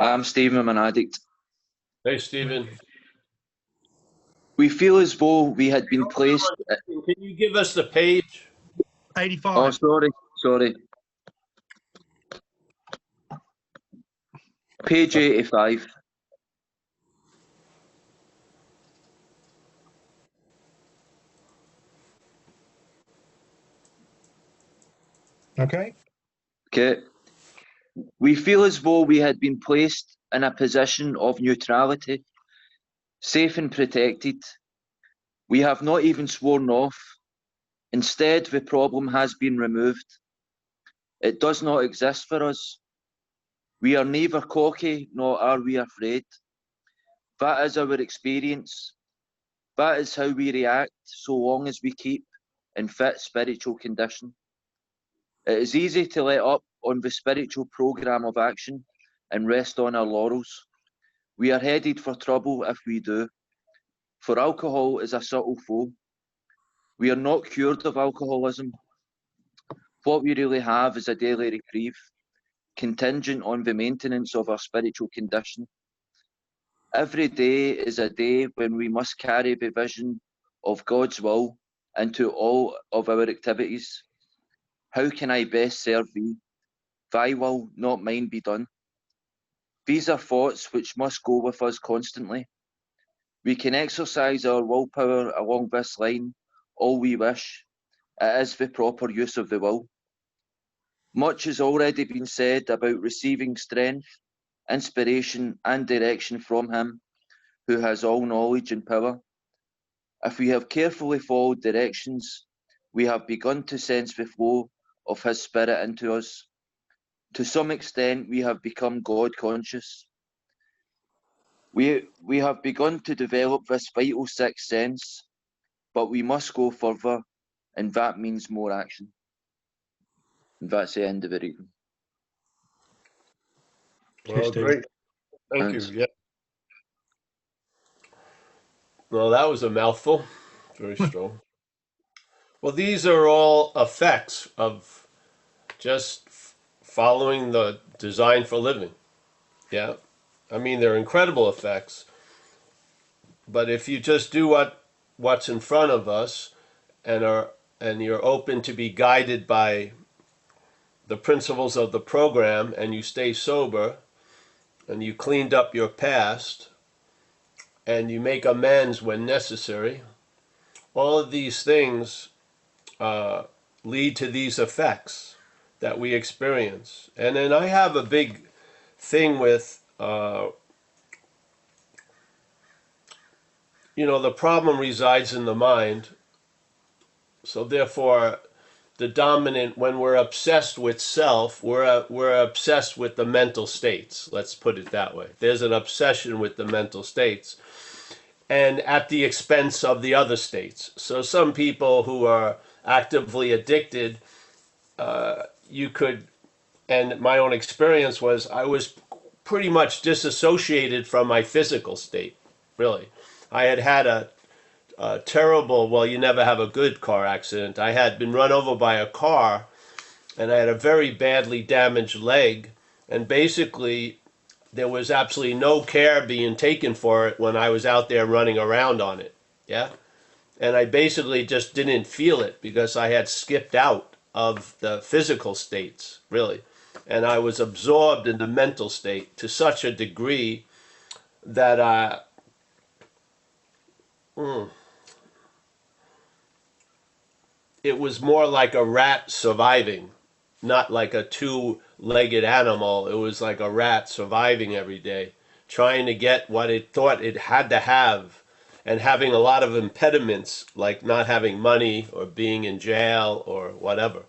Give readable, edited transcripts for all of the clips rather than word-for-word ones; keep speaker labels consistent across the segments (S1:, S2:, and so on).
S1: I'm Stephen, I'm an addict.
S2: Hey, Stephen.
S1: We feel as though we had been placed...
S2: Can you give us the page?
S3: 85.
S1: Oh, sorry. Page 85.
S3: Okay.
S1: Okay. We feel as though we had been placed in a position of neutrality, safe and protected. We have not even sworn off. Instead, the problem has been removed. It does not exist for us. We are neither cocky nor are we afraid. That is our experience. That is how we react so long as we keep in fit spiritual condition. It is easy to let up on the spiritual program of action and rest on our laurels. We are headed for trouble if we do, for alcohol is a subtle foe. We are not cured of alcoholism. What we really have is a daily reprieve, contingent on the maintenance of our spiritual condition. Every day is a day when we must carry the vision of God's will into all of our activities. How can I best serve thee? Thy will, not mine, be done. These are thoughts which must go with us constantly. We can exercise our willpower along this line all we wish. It is the proper use of the will. Much has already been said about receiving strength, inspiration, and direction from Him who has all knowledge and power. If we have carefully followed directions, we have begun to sense the flow of His Spirit into us. To some extent, we have become God conscious. We have begun to develop this vital sixth sense, but we must go further, and that means more action. And that's the end of it.
S2: Well, great. Thank
S1: Thanks.
S2: you. Yeah. Well, that was a mouthful. Very strong. Well, these are all effects of just following the design for living. Yeah. I mean, they're incredible effects. But if you just do what's in front of us and you're open to be guided by the principles of the program and you stay sober and you cleaned up your past and you make amends when necessary, all of these things lead to these effects that we experience. And then I have a big thing with, the problem resides in the mind. So therefore, the dominant, when we're obsessed with self, we're obsessed with the mental states. Let's put it that way. There's an obsession with the mental states, and at the expense of the other states. So some people who are actively addicted, you could, and my own experience was I was pretty much disassociated from my physical state, really. I had a terrible, well, you never have a good car accident. I had been run over by a car, and I had a very badly damaged leg, and basically there was absolutely no care being taken for it when I was out there running around on it, yeah? And I basically just didn't feel it because I had skipped out of the physical states, really. And I was absorbed in the mental state to such a degree that it was more like a rat surviving, not like a two-legged animal. It was like a rat surviving every day, trying to get what it thought it had to have, and having a lot of impediments, like not having money or being in jail or whatever.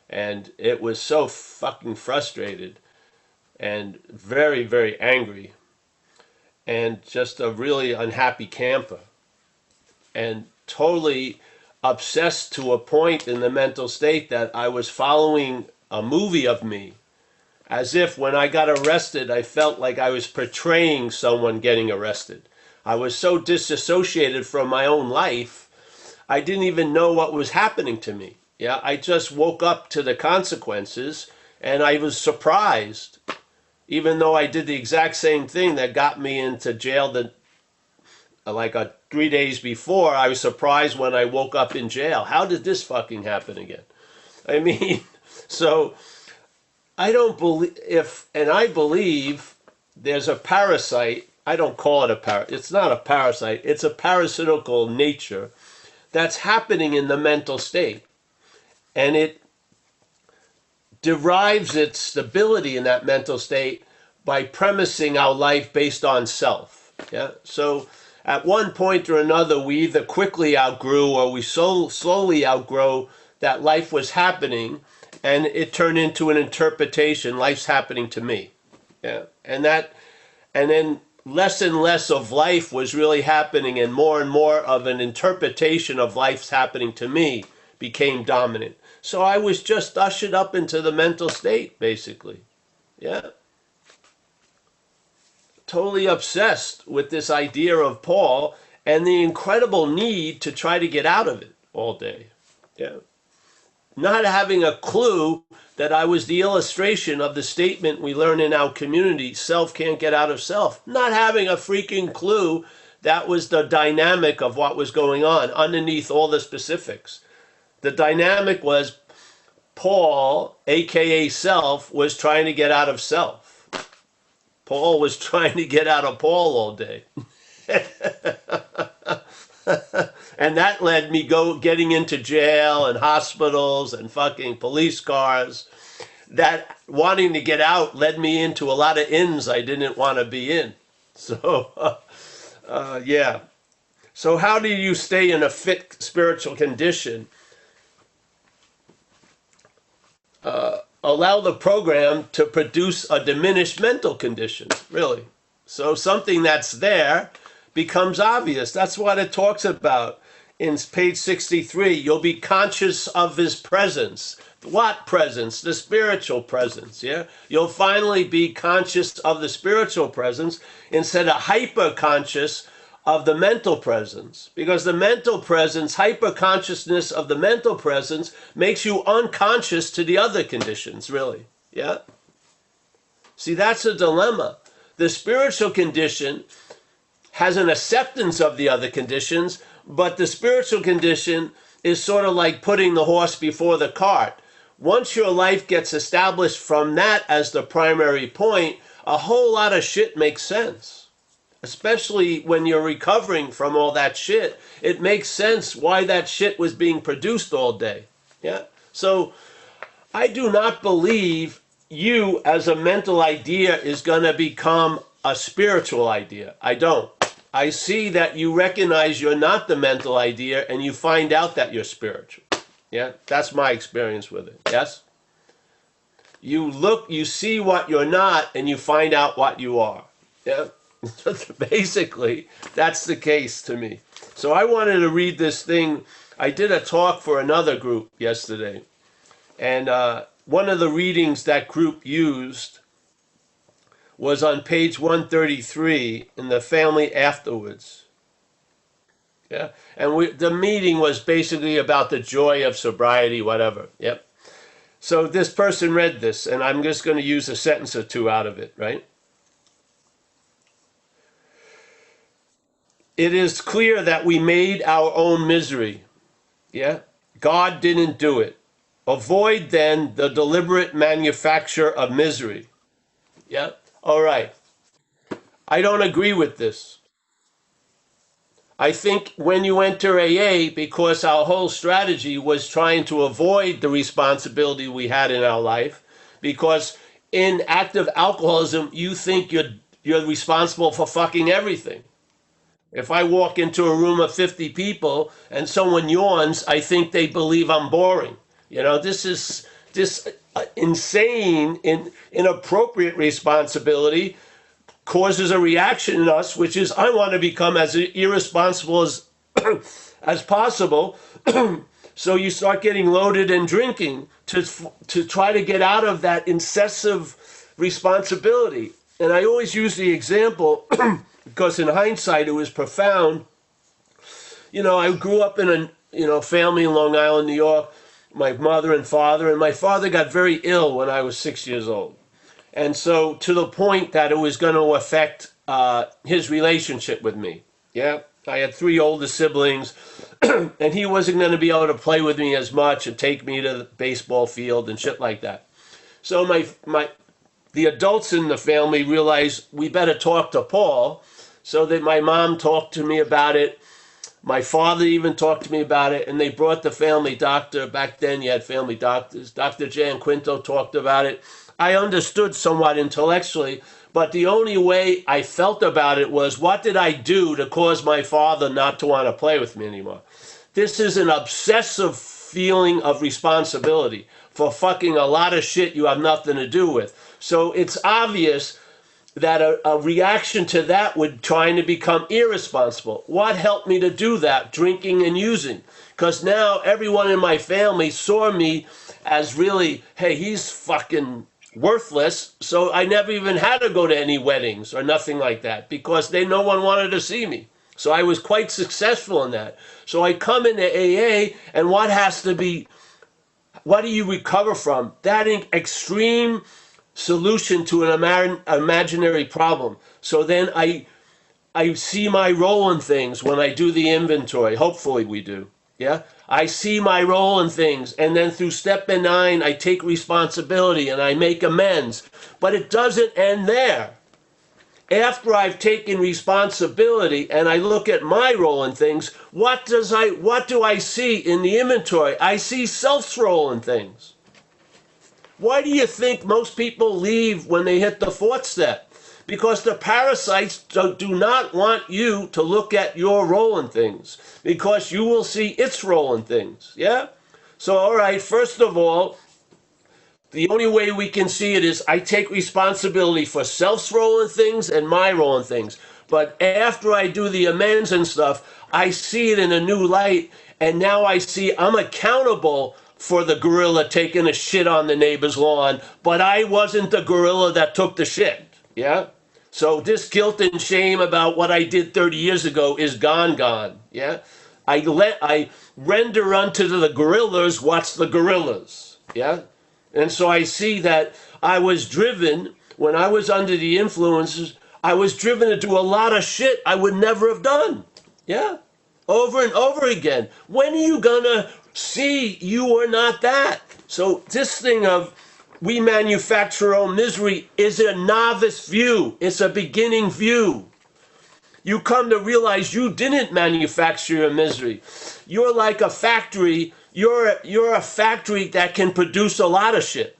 S2: And it was so fucking frustrated and very, very angry and just a really unhappy camper and totally obsessed to a point in the mental state that I was following a movie of me. As if when I got arrested, I felt like I was portraying someone getting arrested. I was so disassociated from my own life, I didn't even know what was happening to me. Yeah, I just woke up to the consequences and I was surprised. even though I did the exact same thing that got me into jail like 3 days before. I was surprised when I woke up in jail. How did this fucking happen again? I mean, so I don't believe I believe there's a parasite. I don't call it a parasite. It's not a parasite. It's a parasitical nature that's happening in the mental state. And it derives its stability in that mental state by premising our life based on self. Yeah. So at one point or another, we either quickly outgrew or we so slowly outgrow that life was happening, and it turned into an interpretation. Life's happening to me. Yeah. And then less and less of life was really happening, and more of an interpretation of life's happening to me became dominant. So I was just ushered up into the mental state, basically. Yeah. Totally obsessed with this idea of Paul and the incredible need to try to get out of it all day. Yeah. Not having a clue that I was the illustration of the statement we learn in our community, self can't get out of self. Not having a freaking clue that was the dynamic of what was going on underneath all the specifics. The dynamic was Paul, aka self, was trying to get out of self. Paul was trying to get out of Paul all day. And that led me getting into jail and hospitals and fucking police cars. That wanting to get out led me into a lot of inns I didn't want to be in. So, yeah. So how do you stay in a fit spiritual condition? Allow the program to produce a diminished mental condition, really. So something that's there becomes obvious. That's what it talks about in page 63. You'll be conscious of his presence. What presence? The spiritual presence, yeah? You'll finally be conscious of the spiritual presence instead of hyper-conscious of the mental presence. Because the mental presence, hyper-consciousness of the mental presence, makes you unconscious to the other conditions, really, yeah? See, that's a dilemma. The spiritual condition has an acceptance of the other conditions, but the spiritual condition is sort of like putting the horse before the cart. Once your life gets established from that as the primary point, a whole lot of shit makes sense. Especially when you're recovering from all that shit, it makes sense why that shit was being produced all day. Yeah? So I do not believe you as a mental idea is going to become a spiritual idea. I don't. I see that you recognize you're not the mental idea and you find out that you're spiritual. Yeah? That's my experience with it. Yes? You see what you're not and you find out what you are. Yeah? Basically, that's the case to me. So I wanted to read this thing. I did a talk for another group yesterday. And one of the readings that group used was on page 133 in the family afterwards. Yeah. And the meeting was basically about the joy of sobriety, whatever. Yep. So this person read this, and I'm just going to use a sentence or two out of it, right? It is clear that we made our own misery. Yeah? God didn't do it. Avoid then the deliberate manufacture of misery. Yeah? All right. I don't agree with this. I think when you enter AA, because our whole strategy was trying to avoid the responsibility we had in our life, because in active alcoholism, you think you're responsible for fucking everything. If I walk into a room of 50 people and someone yawns, I think they believe I'm boring. You know, this is this insane, inappropriate responsibility causes a reaction in us, which is I want to become as irresponsible as possible. So you start getting loaded and drinking to try to get out of that incessive responsibility. And I always use the example because in hindsight it was profound. You know, I grew up in a family in Long Island, New York, my mother and father, and my father got very ill when I was 6 years old. And so to the point that it was going to affect his relationship with me. Yeah, I had 3 older siblings, and he wasn't going to be able to play with me as much and take me to the baseball field and shit like that. So the adults in the family realized we better talk to Paul. So that my mom talked to me about it. My father even talked to me about it, and they brought the family doctor. Back then, you had family doctors. Dr. Jan Quinto talked about it. I understood somewhat intellectually, but the only way I felt about it was, what did I do to cause my father not to want to play with me anymore? This is an obsessive feeling of responsibility for fucking a lot of shit you have nothing to do with. So it's obvious that a reaction to that would trying to become irresponsible. What helped me to do that? Drinking and using. Because now everyone in my family saw me as really, hey, he's fucking worthless. So I never even had to go to any weddings or nothing like that, because no one wanted to see me. So I was quite successful in that. So I come into AA, and what do you recover from? That extreme solution to an imaginary problem. So then I see my role in things when I do the inventory. Hopefully we do. Yeah? I see my role in things, and then through step 9, I take responsibility and I make amends. But it doesn't end there. After I've taken responsibility and I look at my role in things, what do I see in the inventory? I see self's role in things. Why do you think most people leave when they hit the 4th step? Because the parasites do not want you to look at your role in things, because you will see its role in things. Yeah? So, all right, first of all, the only way we can see it is I take responsibility for self's role in things and my role in things. But after I do the amends and stuff, I see it in a new light, and now I see I'm accountable for the gorilla taking a shit on the neighbor's lawn, but I wasn't the gorilla that took the shit. Yeah? So this guilt and shame about what I did 30 years ago is gone. Yeah? I render unto the gorillas what's the gorillas. Yeah? And so I see that I was driven, when I was under the influences, I was driven to do a lot of shit I would never have done. Yeah? Over and over again. When are you gonna see you are not that? So this thing of we manufacture our own misery is a novice view. It's a beginning view. You come to realize you didn't manufacture your misery. You're like a factory. You're a factory that can produce a lot of shit.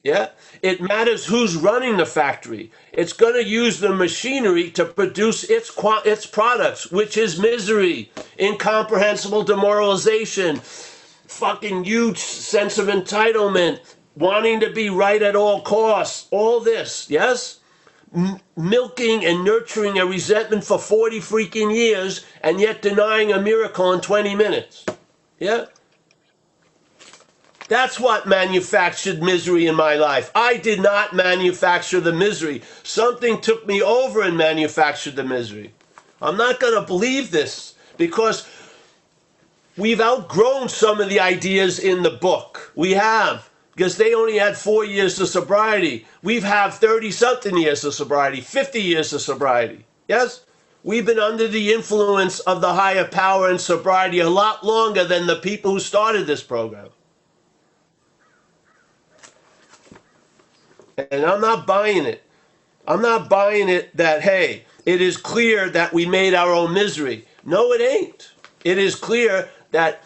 S2: Yeah? It matters who's running the factory. It's going to use the machinery to produce its products, which is misery, incomprehensible demoralization, fucking huge sense of entitlement, wanting to be right at all costs, all this, yes? Milking and nurturing a resentment for 40 freaking years, and yet denying a miracle in 20 minutes. Yeah? That's what manufactured misery in my life. I did not manufacture the misery. Something took me over and manufactured the misery. I'm not going to believe this, because we've outgrown some of the ideas in the book. We have, because they only had 4 years of sobriety. We've had 30-something years of sobriety, 50 years of sobriety. Yes? We've been under the influence of the higher power and sobriety a lot longer than the people who started this program. And I'm not buying it. I'm not buying it that, hey, it is clear that we made our own misery. No, it ain't. It is clear that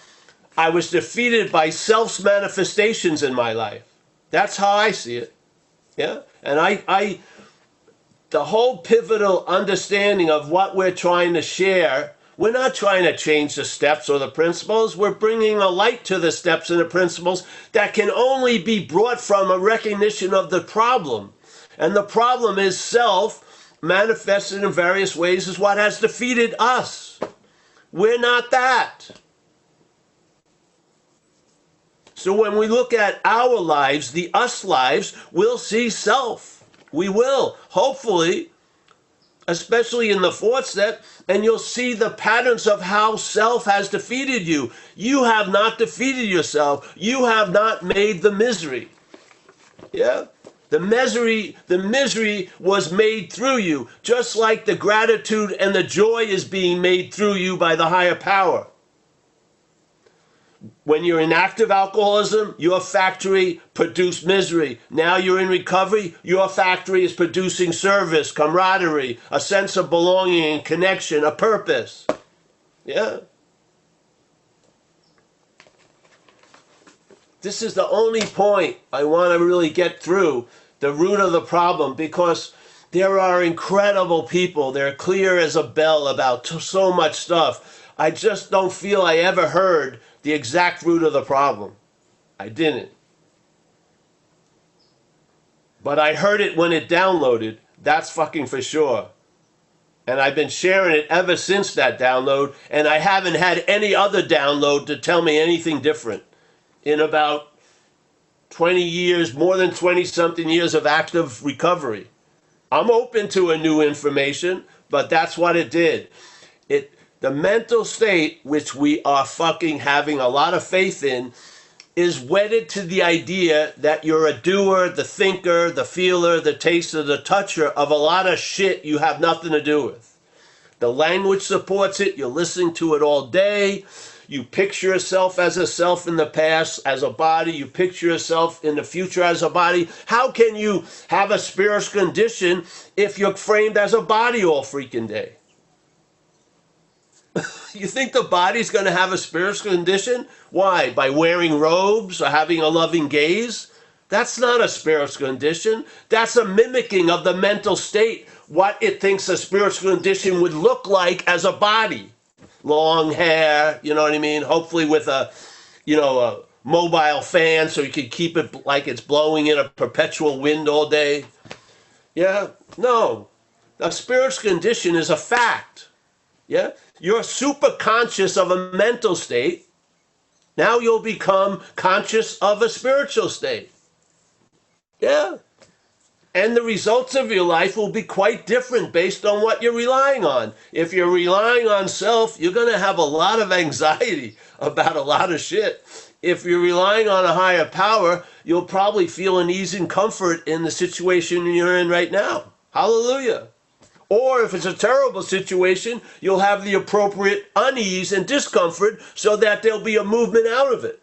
S2: I was defeated by self's manifestations in my life. That's how I see it. Yeah? And the whole pivotal understanding of what we're trying to share, we're not trying to change the steps or the principles. We're bringing a light to the steps and the principles that can only be brought from a recognition of the problem. And the problem is self, manifested in various ways, is what has defeated us. We're not that. So when we look at our lives, the us lives, we'll see self. We will, hopefully, especially in the 4th step, and you'll see the patterns of how self has defeated you. You have not defeated yourself. You have not made the misery. Yeah? The misery was made through you, just like the gratitude and the joy is being made through you by the higher power. When you're in active alcoholism, your factory produced misery. Now you're in recovery, your factory is producing service, camaraderie, a sense of belonging and connection, a purpose. Yeah. This is the only point I want to really get through, the root of the problem, because there are incredible people. They're clear as a bell about so much stuff. I just don't feel I ever heard the exact root of the problem. I didn't. But I heard it when it downloaded. That's fucking for sure. And I've been sharing it ever since that download, and I haven't had any other download to tell me anything different. In about 20 years, more than 20 something years of active recovery. I'm open to a new information, but that's what it did. The mental state, which we are fucking having a lot of faith in, is wedded to the idea that you're a doer, the thinker, the feeler, the taster, the toucher of a lot of shit you have nothing to do with. The language supports it. You're listening to it all day. You picture yourself as a self in the past, as a body. You picture yourself in the future as a body. How can you have a spiritual condition if you're framed as a body all freaking day? You think the body's going to have a spiritual condition? Why? By wearing robes or having a loving gaze? That's not a spiritual condition. That's a mimicking of the mental state, what it thinks a spiritual condition would look like as a body. Long hair, you know what I mean? Hopefully with a mobile fan so you can keep it like it's blowing in a perpetual wind all day. Yeah? No. A spiritual condition is a fact. Yeah? You're super conscious of a mental state. Now you'll become conscious of a spiritual state. Yeah? And the results of your life will be quite different based on what you're relying on. If you're relying on self, you're going to have a lot of anxiety about a lot of shit. If you're relying on a higher power, you'll probably feel an ease and comfort in the situation you're in right now. Hallelujah. Or if it's a terrible situation, you'll have the appropriate unease and discomfort so that there'll be a movement out of it.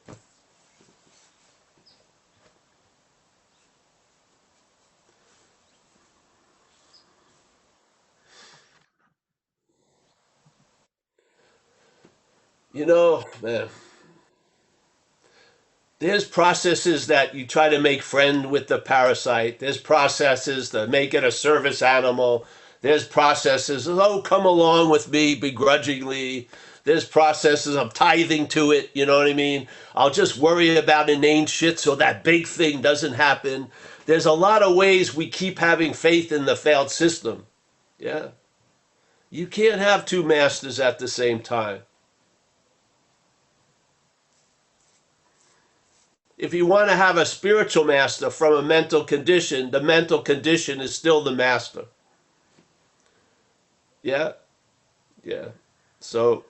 S2: You know, man, there's processes that you try to make friend with the parasite. There's processes to make it a service animal. There's processes, oh, come along with me begrudgingly. There's processes of tithing to it, you know what I mean? I'll just worry about inane shit so that big thing doesn't happen. There's a lot of ways we keep having faith in the failed system. Yeah. You can't have two masters at the same time. If you want to have a spiritual master from a mental condition, the mental condition is still the master. Yeah? Yeah. So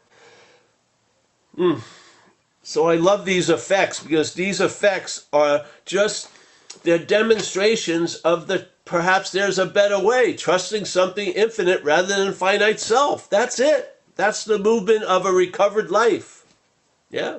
S2: I love these effects because these effects are just, they're demonstrations of perhaps there's a better way, trusting something infinite rather than finite self. That's it. That's the movement of a recovered life. Yeah?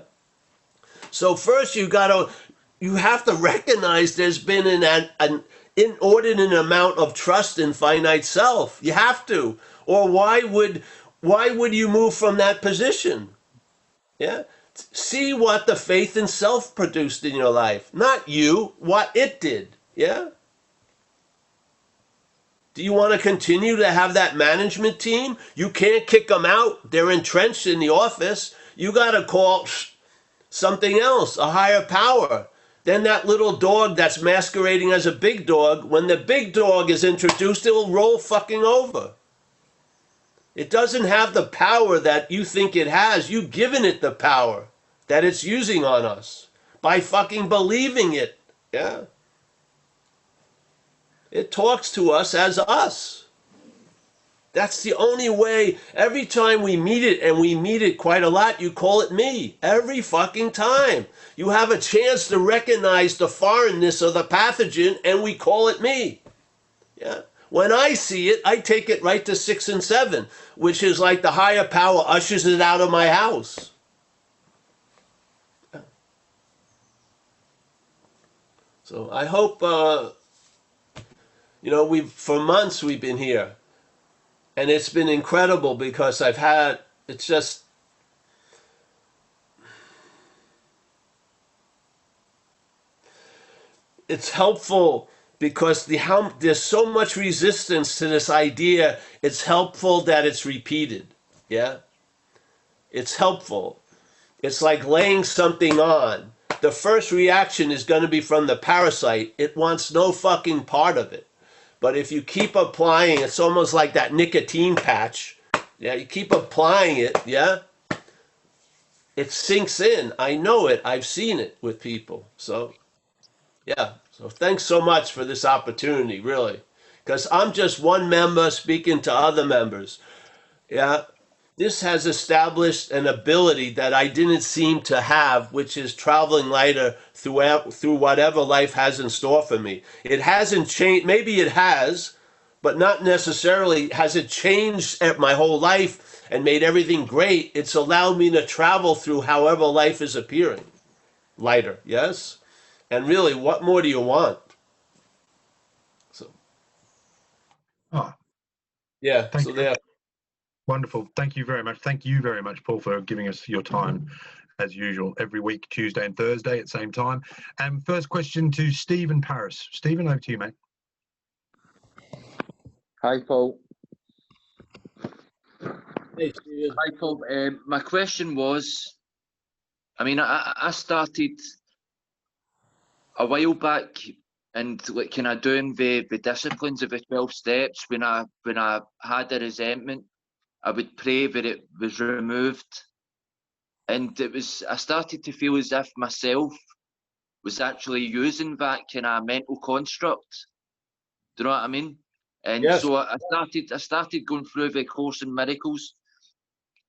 S2: So first you have to recognize there's been an inordinate amount of trust in finite self. You have to. Or why would you move from that position? Yeah? See what the faith in self produced in your life. Not you, what it did. Yeah? Do you want to continue to have that management team? You can't kick them out. They're entrenched in the office. You got to call something else, a higher power. Then that little dog that's masquerading as a big dog, when the big dog is introduced, it will roll fucking over. It doesn't have the power that you think it has. You've given it the power that it's using on us by fucking believing it. Yeah. It talks to us as us. That's the only way. Every time we meet it, and we meet it quite a lot, you call it me. Every fucking time. You have a chance to recognize the foreignness of the pathogen, and we call it me. Yeah. When I see it, I take it right to 6 and 7, which is like the higher power ushers it out of my house. So I hope, we've for months we've been here, and it's been incredible because it's just, it's helpful because there's so much resistance to this idea. It's helpful that it's repeated. Yeah, it's helpful. It's like laying something on. The first reaction is going to be from the parasite. It wants no fucking part of it. But if you keep applying, it's almost like that nicotine patch. Yeah, you keep applying it. Yeah, it sinks in. I know it. I've seen it with people. So yeah. So thanks so much for this opportunity, really. Because I'm just one member speaking to other members. Yeah. This has established an ability that I didn't seem to have, which is traveling lighter through whatever life has in store for me. It hasn't changed. Maybe it has, but not necessarily has it changed my whole life and made everything great. It's allowed me to travel through however life is appearing lighter. Yes. And really, what more do you want? So,
S3: Oh,
S2: yeah.
S3: thank
S2: So
S3: you.
S2: there.
S3: Wonderful. Thank you very much. Thank you very much, Paul, for giving us your time as usual every week, Tuesday and Thursday at the same time. And first question to Stephen Paris. Stephen, over to you, mate.
S1: Hi, Paul.
S2: Hey, Steven.
S1: Hi, Paul. My question was, I mean, I started a while back and like kind of doing the disciplines of the 12 steps. When I had a resentment, I would pray that it was removed. And I started to feel as if myself was actually using that kind of mental construct. Do you know what I mean? And
S2: Yes.
S1: so I started going through the Course in Miracles,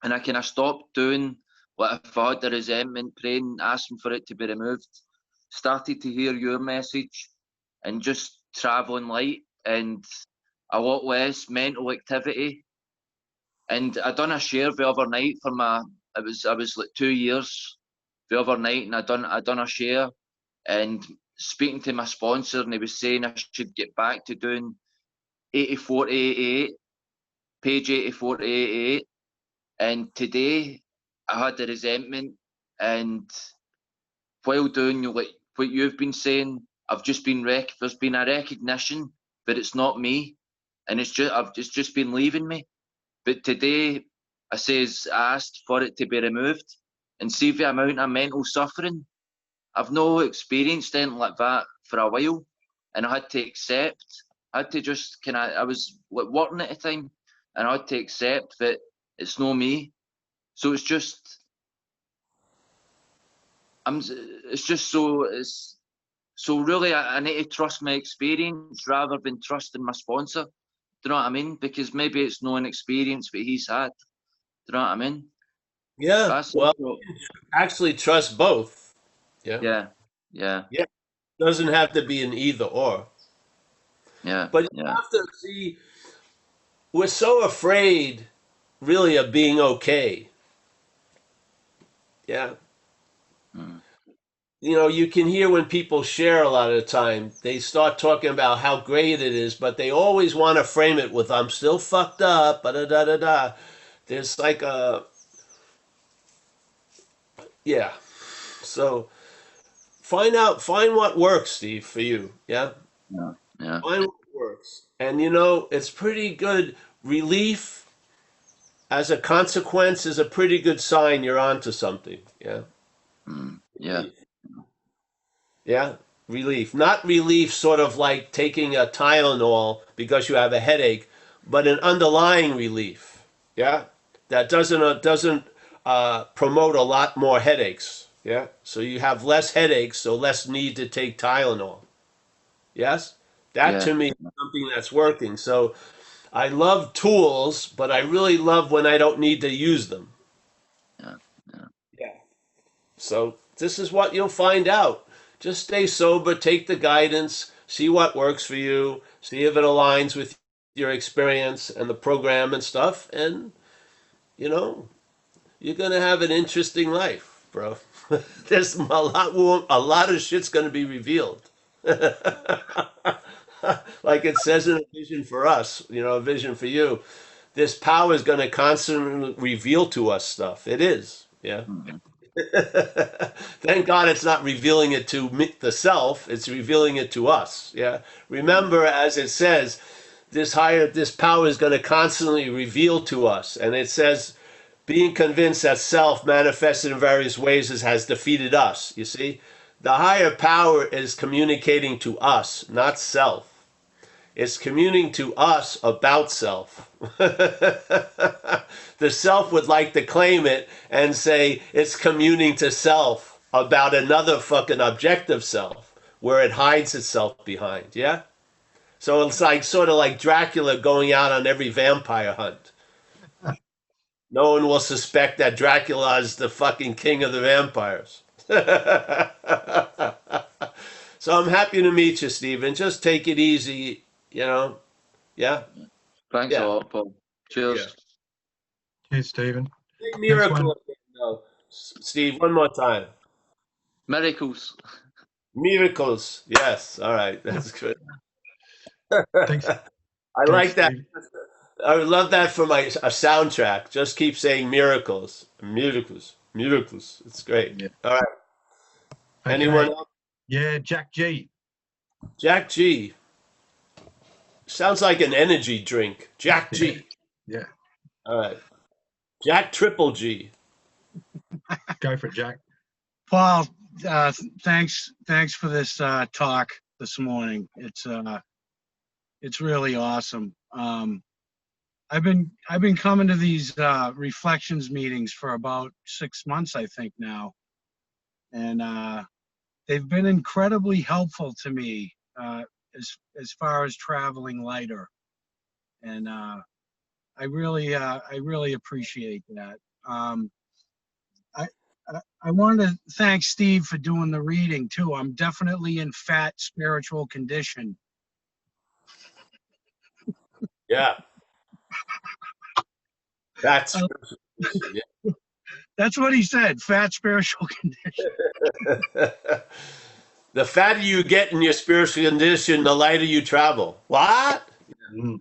S1: and I kind of stopped doing what if I had the resentment, praying, asking for it to be removed. Started to hear your message, and just traveling light and a lot less mental activity. And I done a share the other night for I was like 2 years the other night, and I done a share and speaking to my sponsor, and he was saying I should get back to doing 84 to 88, page 84 to 88. And today I had the resentment, and while doing like what you've been saying, I've just been there's been a recognition that it's not me, and it's just been leaving me. But today I asked for it to be removed, and see the amount of mental suffering. I've no experienced anything like that for a while, and I had to accept. I had to just I was like working at a time, and I had to accept that it's no me. So it's just it's just it's so really I need to trust my experience rather than trusting my sponsor. Do you know what I mean? Because maybe it's no an experience that he's had. Do you know what I mean?
S2: Yeah.
S1: That's
S2: Well,
S1: also,
S2: actually, trust both. Yeah.
S1: yeah, yeah,
S2: Yeah. Doesn't have to be an either or.
S1: yeah,
S2: But you
S1: yeah,
S2: have to see, we're so afraid, really, of being okay. Yeah.
S1: mm,
S2: You can hear when people share a lot of the time, they start talking about how great it is, but they always want to frame it with, I'm still fucked up, da da da da. There's like yeah. So find what works, Steve, for you. Yeah.
S1: yeah, yeah,
S2: Find what works. And it's pretty good. Relief as a consequence is a pretty good sign you're onto something. Yeah.
S1: yeah,
S2: Relief. Yeah. Relief. Not relief sort of like taking a Tylenol because you have a headache, but an underlying relief. Yeah. That doesn't promote a lot more headaches. Yeah. So you have less headaches, so less need to take Tylenol. Yes? That
S1: yeah,
S2: to me is something that's working. So I love tools, but I really love when I don't need to use them.
S1: Yeah. Yeah.
S2: Yeah. So this is what you'll find out. Just stay sober, take the guidance, see what works for you, see if it aligns with your experience and the program and stuff, and you know, you're gonna have an interesting life, bro. There's a lot of shit's gonna be revealed. Like it says in a vision for us, a vision for you. This power is gonna constantly reveal to us stuff. It is, yeah.
S1: Mhm.
S2: Thank God it's not revealing it to me, the self. It's revealing it to us. Yeah. Remember, as it says, this power is going to constantly reveal to us, and it says, being convinced that self manifested in various ways has defeated us. You see, the higher power is communicating to us, not self. It's communing to us about self. The self would like to claim it and say it's communing to self about another fucking objective self where it hides itself behind. Yeah? So it's like sort of like Dracula going out on every vampire hunt. No one will suspect that Dracula is the fucking king of the vampires. So I'm happy to meet you, Stephen. Just take it easy, you know. Yeah.
S1: Thanks a
S2: Yeah.
S1: lot, Paul.
S2: Yeah.
S1: Cheers.
S3: Cheers, Stephen.
S2: Big
S3: Next one.
S2: miracle. No. Steve, one more time.
S1: Miracles.
S2: Miracles. Yes. All right. That's good.
S3: Thanks.
S2: I
S3: Thanks,
S2: like that.
S3: Steve.
S2: I would love that for a soundtrack. Just keep saying miracles. Miracles. Miracles. It's great.
S3: Yeah.
S2: All right. Anyone
S3: Okay.
S2: else?
S3: Yeah, Jack G.
S2: Jack G. Sounds like an energy drink. Jack G.
S3: Yeah.
S2: All right. Jack Triple G.
S3: Go for it, Jack.
S4: Paul, thanks for this talk this morning. It's really awesome. I've been coming to these reflections meetings for about 6 months, I think now, and they've been incredibly helpful to me as far as traveling lighter, and I really appreciate that. I, I wanted to thank Steve for doing the reading too. I'm definitely in fat spiritual condition.
S2: Yeah. That's
S4: Uh, That's what he said, fat spiritual condition.
S2: the fatter you get in your spiritual condition, the lighter you travel. What?
S3: Mm.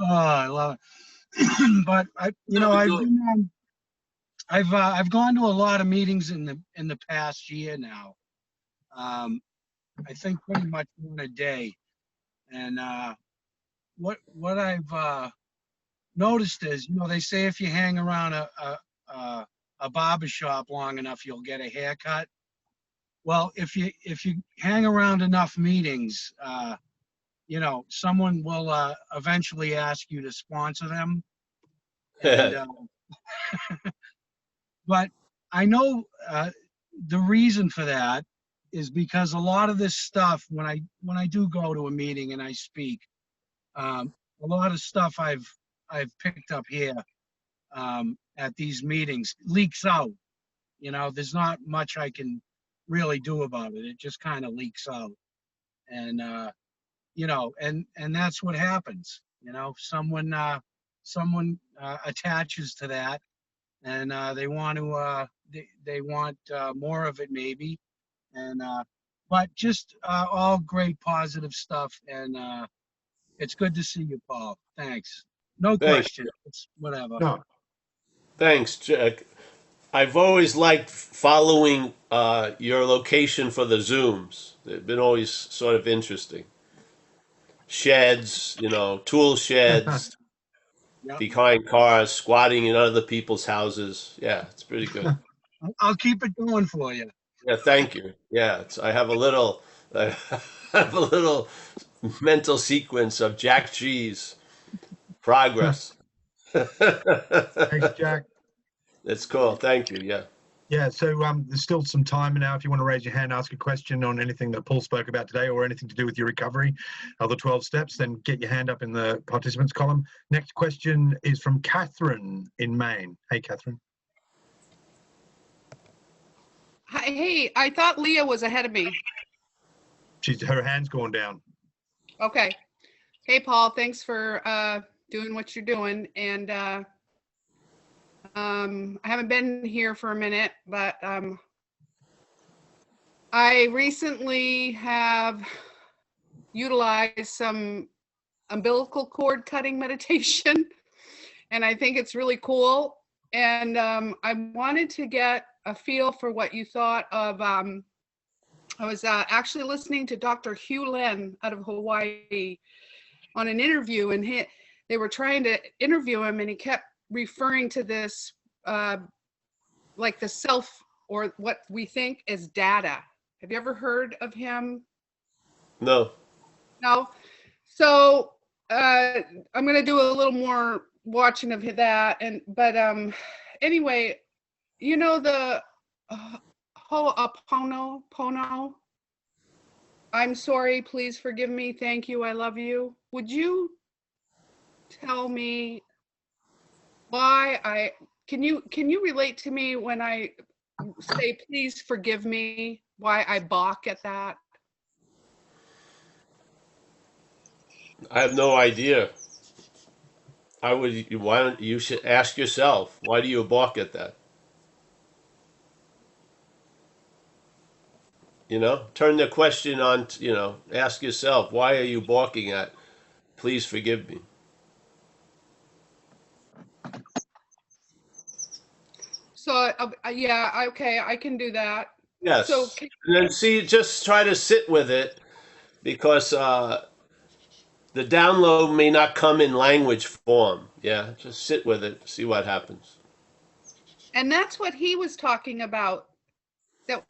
S4: Oh, I love it. But I've gone to a lot of meetings in the past year now. I think pretty much one a day. And what I've noticed is, they say if you hang around a barber shop long enough, you'll get a haircut. Well, if you hang around enough meetings, someone will eventually ask you to sponsor them. And but I know the reason for that is because a lot of this stuff, when I do go to a meeting and I speak, a lot of stuff I've picked up here at these meetings leaks out. There's not much I can really do about it. It just kind of leaks out, and and that's what happens. Someone attaches to that, and they want to they want more of it maybe, and but just all great positive stuff, and it's good to see you, Paul. Thanks. No
S2: Thanks.
S4: question. It's whatever.
S3: No.
S2: Thanks, Jack. I've always liked following your location for the Zooms. They've been always sort of interesting. Sheds, tool sheds,
S4: Yep.
S2: behind cars, squatting in other people's houses. Yeah, it's pretty good.
S4: I'll keep it going for you.
S2: Yeah, thank you. Yeah, I have I have a little mental sequence of Jack G's progress.
S3: Thanks, Jack.
S2: It's cool. Thank you. Yeah.
S3: Yeah, so there's still some time now if you want to raise your hand, ask a question on anything that Paul spoke about today or anything to do with your recovery, other 12 steps, then get your hand up in the participants column. Next question is from Catherine in Maine. Hey, Catherine.
S5: Hi, hey, I thought Leah was ahead of me.
S3: Her hand's gone down.
S5: Okay. Hey, Paul, thanks for doing what you're doing. And I haven't been here for a minute, but I recently have utilized some umbilical cord cutting meditation, and I think it's really cool. And I wanted to get a feel for what you thought of. I was actually listening to Dr. Hugh Len out of Hawaii on an interview, and they were trying to interview him, and he kept referring to this like the self, or what we think is data. Have you ever heard of him?
S2: No.
S5: No. So I'm going to do a little more watching of that, but anyway, you know the Ho'oponopono. I'm sorry, please forgive me, thank you, I love you. Would you tell me why can you relate to me when I say please forgive me, why I balk at that?
S2: I have no idea. You should ask yourself, why do you balk at that? Turn the question on, ask yourself, why are you balking at, please forgive me?
S5: So yeah, okay, I can do that.
S2: Yes.
S5: So
S2: And then just try to sit with it, because the download may not come in language form. Yeah, just sit with it, see what happens.
S5: and that's what he was talking about, that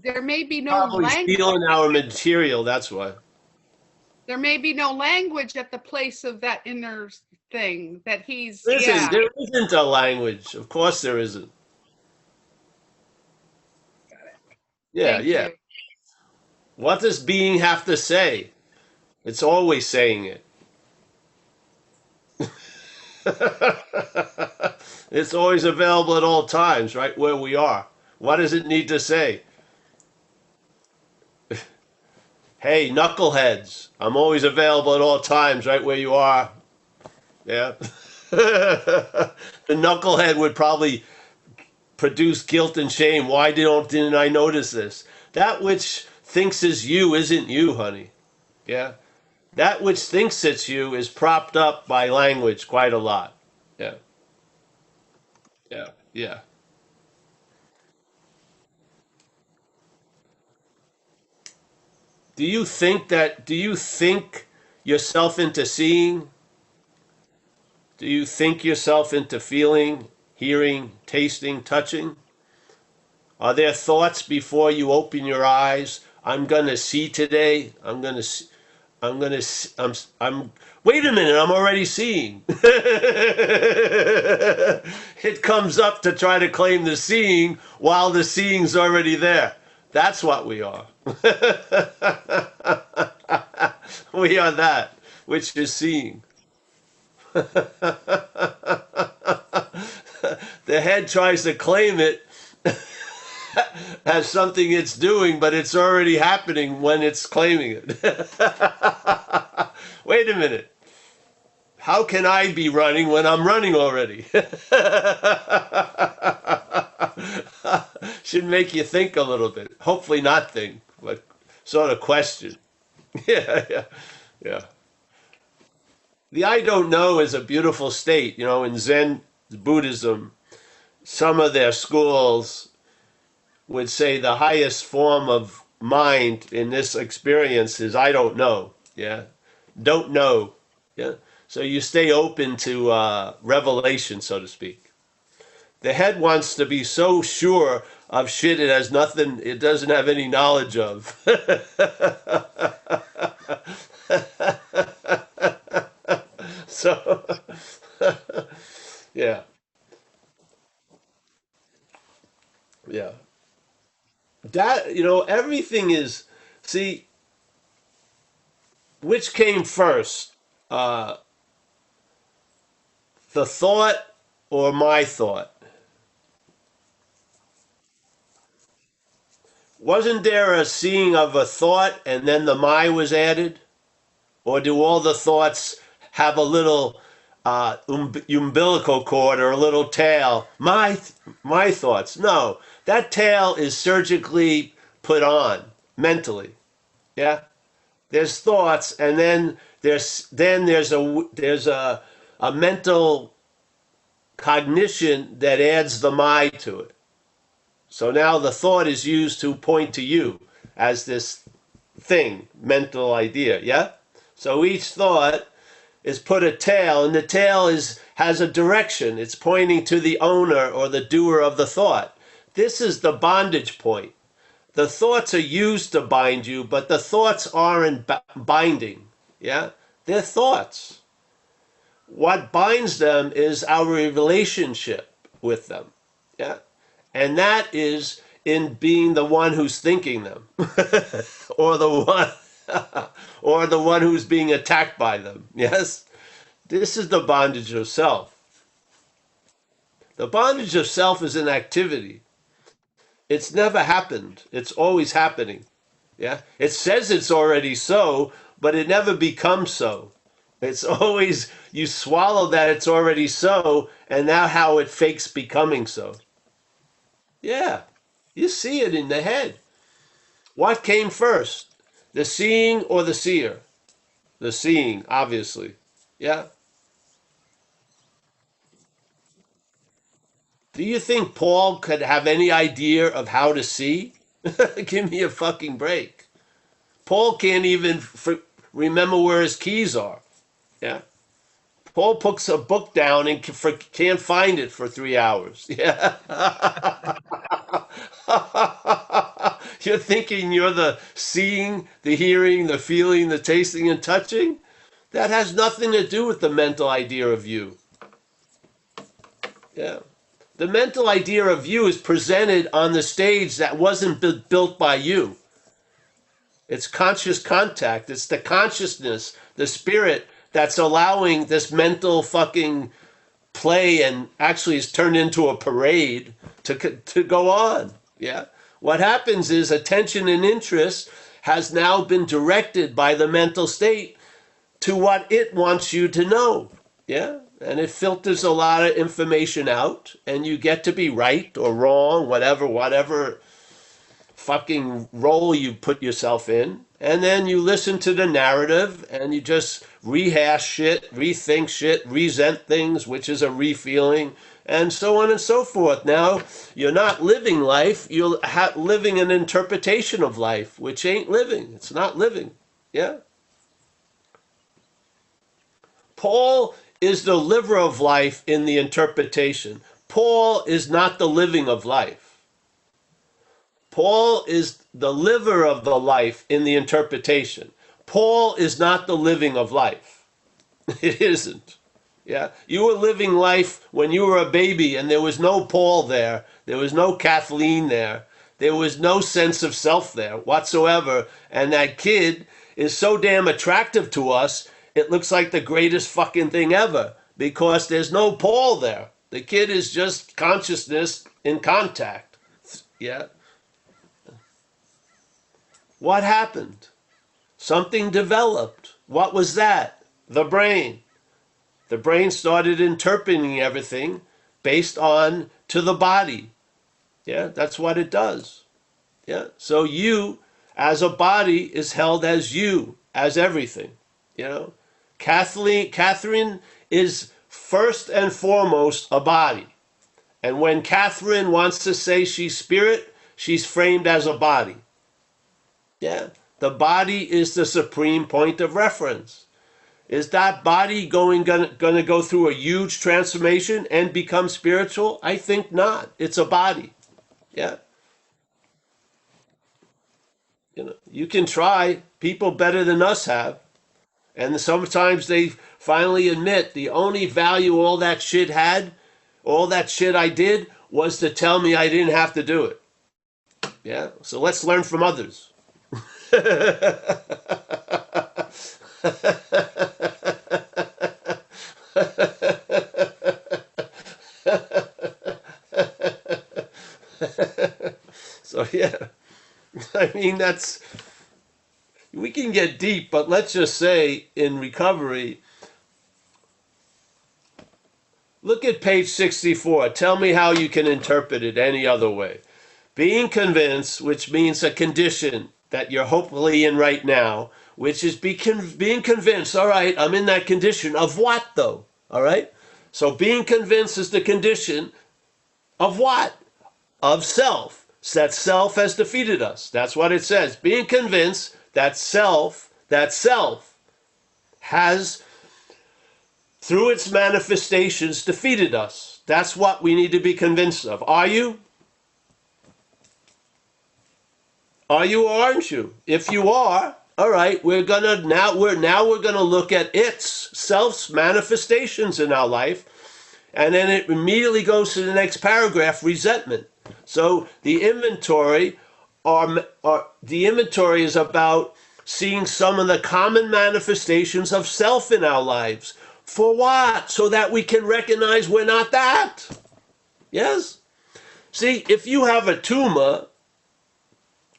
S5: there may be no
S2: Probably
S5: language.
S2: stealing our material, that's why.
S5: There may be no language at the place of that inner thing that he's.
S2: Listen,
S5: Yeah.
S2: there isn't a language. Of course there isn't. Yeah,
S5: Thank
S2: yeah.
S5: you.
S2: What does being have to say? It's always saying it. It's always available at all times, right where we are. What does it need to say? Hey, knuckleheads, I'm always available at all times, right where you are. Yeah. The knucklehead would probably produce guilt and shame. Why didn't I notice this? That which thinks is you isn't you, honey. Yeah. That which thinks it's you is propped up by language quite a lot. Yeah. Yeah. Yeah. Do you think yourself into seeing? Do you think yourself into feeling, hearing, tasting, touching? Are there thoughts before you open your eyes? I'm going to see today. I'm going to see. Wait a minute, I'm already seeing. It comes up to try to claim the seeing while the seeing's already there. That's what we are. We are that which is seeing. The head tries to claim it as something it's doing, but it's already happening when it's claiming it. Wait a minute. How can I be running when I'm running already? Should make you think a little bit. Hopefully not think, but sort of question. Yeah, yeah, yeah. The I don't know is a beautiful state. In Zen Buddhism, some of their schools would say the highest form of mind in this experience is I don't know. Yeah. Don't know. Yeah. So you stay open to revelation, so to speak. The head wants to be so sure of shit it doesn't have any knowledge of. So, yeah. that, everything is, see, which came first? The thought or my thought? Wasn't there a seeing of a thought and then the my was added? Or do all the thoughts have a little umbilical cord or a little tail? My thoughts. No, that tail is surgically put on mentally. Yeah, there's thoughts, and then there's a mental cognition that adds the my to it. So now the thought is used to point to you as this thing, mental idea. Yeah. So each thought is put a tail, and the tail has a direction. It's pointing to the owner or the doer of the thought. This is the bondage point. The thoughts are used to bind you, but the thoughts aren't binding. Yeah? They're thoughts. What binds them is our relationship with them. Yeah? And that is in being the one who's thinking them. or the one who's being attacked by them. Yes? This is the bondage of self. The bondage of self is an activity. It's never happened. It's always happening. Yeah? It says it's already so, but it never becomes so. It's always, you swallow that it's already so, and now how it fakes becoming so. Yeah. You see it in the head. What came first? The seeing or the seer? The seeing, obviously. Yeah? Do you think Paul could have any idea of how to see? Give me a fucking break. Paul can't even remember where his keys are. Yeah? Paul puts a book down and can't find it for 3 hours. Yeah? You're thinking you're the seeing, the hearing, the feeling, the tasting, and touching? That has nothing to do with the mental idea of you. Yeah. The mental idea of you is presented on the stage that wasn't built by you. It's conscious contact. It's the consciousness, the spirit that's allowing this mental fucking play and actually is turned into a parade to go on. Yeah. What happens is attention and interest has now been directed by the mental state to what it wants you to know. Yeah. And it filters a lot of information out, and you get to be right or wrong, whatever fucking role you put yourself in. And then you listen to the narrative and you just rehash shit, rethink shit, resent things, which is a refeeling, and so on and so forth. Now, you're not living life, you're living an interpretation of life, which ain't living. It's not living. Yeah? Paul is the liver of life in the interpretation. Paul is not the living of life. Paul is the liver of the life in the interpretation. Paul is not the living of life. It isn't. Yeah, you were living life when you were a baby and there was no Paul there. There was no Kathleen there. There was no sense of self there whatsoever. And that kid is so damn attractive to us, it looks like the greatest fucking thing ever because there's no Paul there. The kid is just consciousness in contact. Yeah. What happened? Something developed. What was that? The brain. The brain started interpreting everything based on to the body. Yeah, that's what it does. Yeah. So you as a body is held as you, as everything. You know? Catherine is first and foremost a body. And when Catherine wants to say she's spirit, she's framed as a body. Yeah. The body is the supreme point of reference. Is that body going to go through a huge transformation and become spiritual? I think not. It's a body. Yeah. You know, you can try. People better than us have. And sometimes they finally admit the only value all that shit had, all that shit I did, was to tell me I didn't have to do it. Yeah, so let's learn from others. So yeah, I mean, we can get deep, but let's just say in recovery, look at page 64. Tell me how you can interpret it any other way. Being convinced, which means a condition that you're hopefully in right now, which is being convinced, all right, I'm in that condition. Of what, though? All right? So being convinced is the condition of what? Of self. That self has defeated us. That's what it says. Being convinced that self has, through its manifestations, defeated us. That's what we need to be convinced of. Are you? Are you or aren't you? If you are, all right, we're gonna look at its self's manifestations in our life, and then it immediately goes to the next paragraph, resentment. So the inventory is about seeing some of the common manifestations of self in our lives. For what? So that we can recognize we're not that. Yes? See, if you have a tumor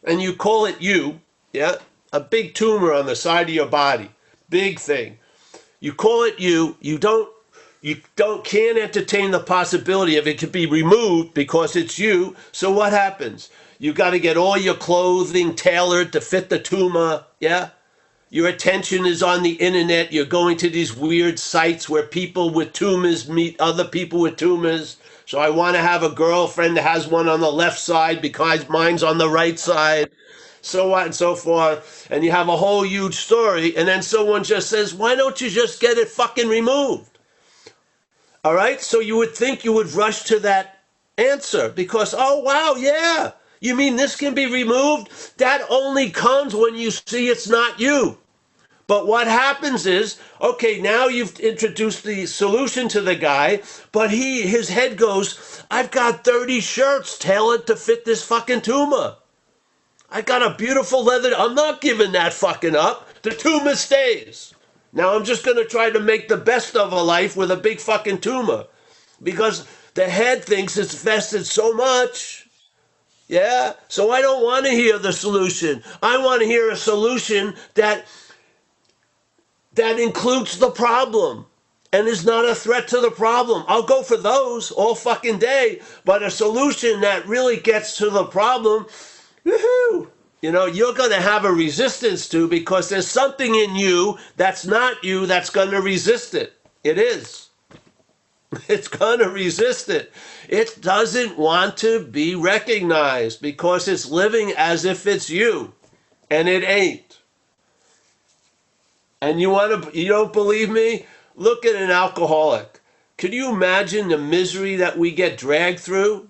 S2: and you call it you, yeah, a big tumor on the side of your body, big thing. You call it you can't entertain the possibility of it could be removed because it's you. So what happens? You got to get all your clothing tailored to fit the tumor, yeah? Your attention is on the internet. You're going to these weird sites where people with tumors meet other people with tumors. So I want to have a girlfriend that has one on the left side because mine's on the right side. So on and so forth. And you have a whole huge story. And then someone just says, why don't you just get it fucking removed? All right? So you would think you would rush to that answer because, oh, wow, yeah. You mean this can be removed? That only comes when you see it's not you. But what happens is, okay, now you've introduced the solution to the guy, but his head goes, I've got 30 shirts tailored to fit this fucking tumor. I got a beautiful leather. I'm not giving that fucking up. The tumor stays. Now I'm just going to try to make the best of a life with a big fucking tumor. Because the head thinks it's vested so much. Yeah? So I don't want to hear the solution. I want to hear a solution that includes the problem and is not a threat to the problem. I'll go for those all fucking day, but a solution that really gets to the problem, woohoo, you're going to have a resistance to because there's something in you that's not you that's going to resist it. It is. It's going to resist it. It doesn't want to be recognized because it's living as if it's you, and it ain't. And you don't believe me? Look at an alcoholic. Could you imagine the misery that we get dragged through?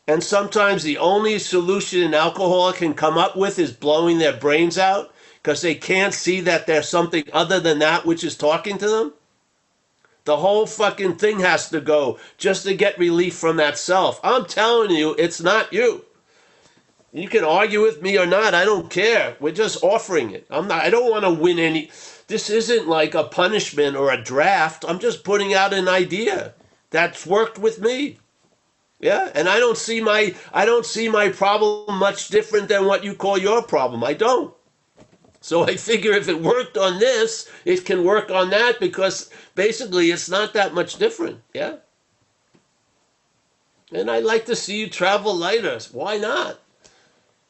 S2: And sometimes the only solution an alcoholic can come up with is blowing their brains out because they can't see that there's something other than that which is talking to them. The whole fucking thing has to go just to get relief from that self. I'm telling you, it's not you. You can argue with me or not. I don't care. We're just offering it. I don't want to win any. This isn't like a punishment or a draft. I'm just putting out an idea that's worked with me. Yeah, and I don't see my problem much different than what you call your problem. I don't. So I figure if it worked on this, it can work on that because basically it's not that much different. Yeah. And I'd like to see you travel lighter. Why not?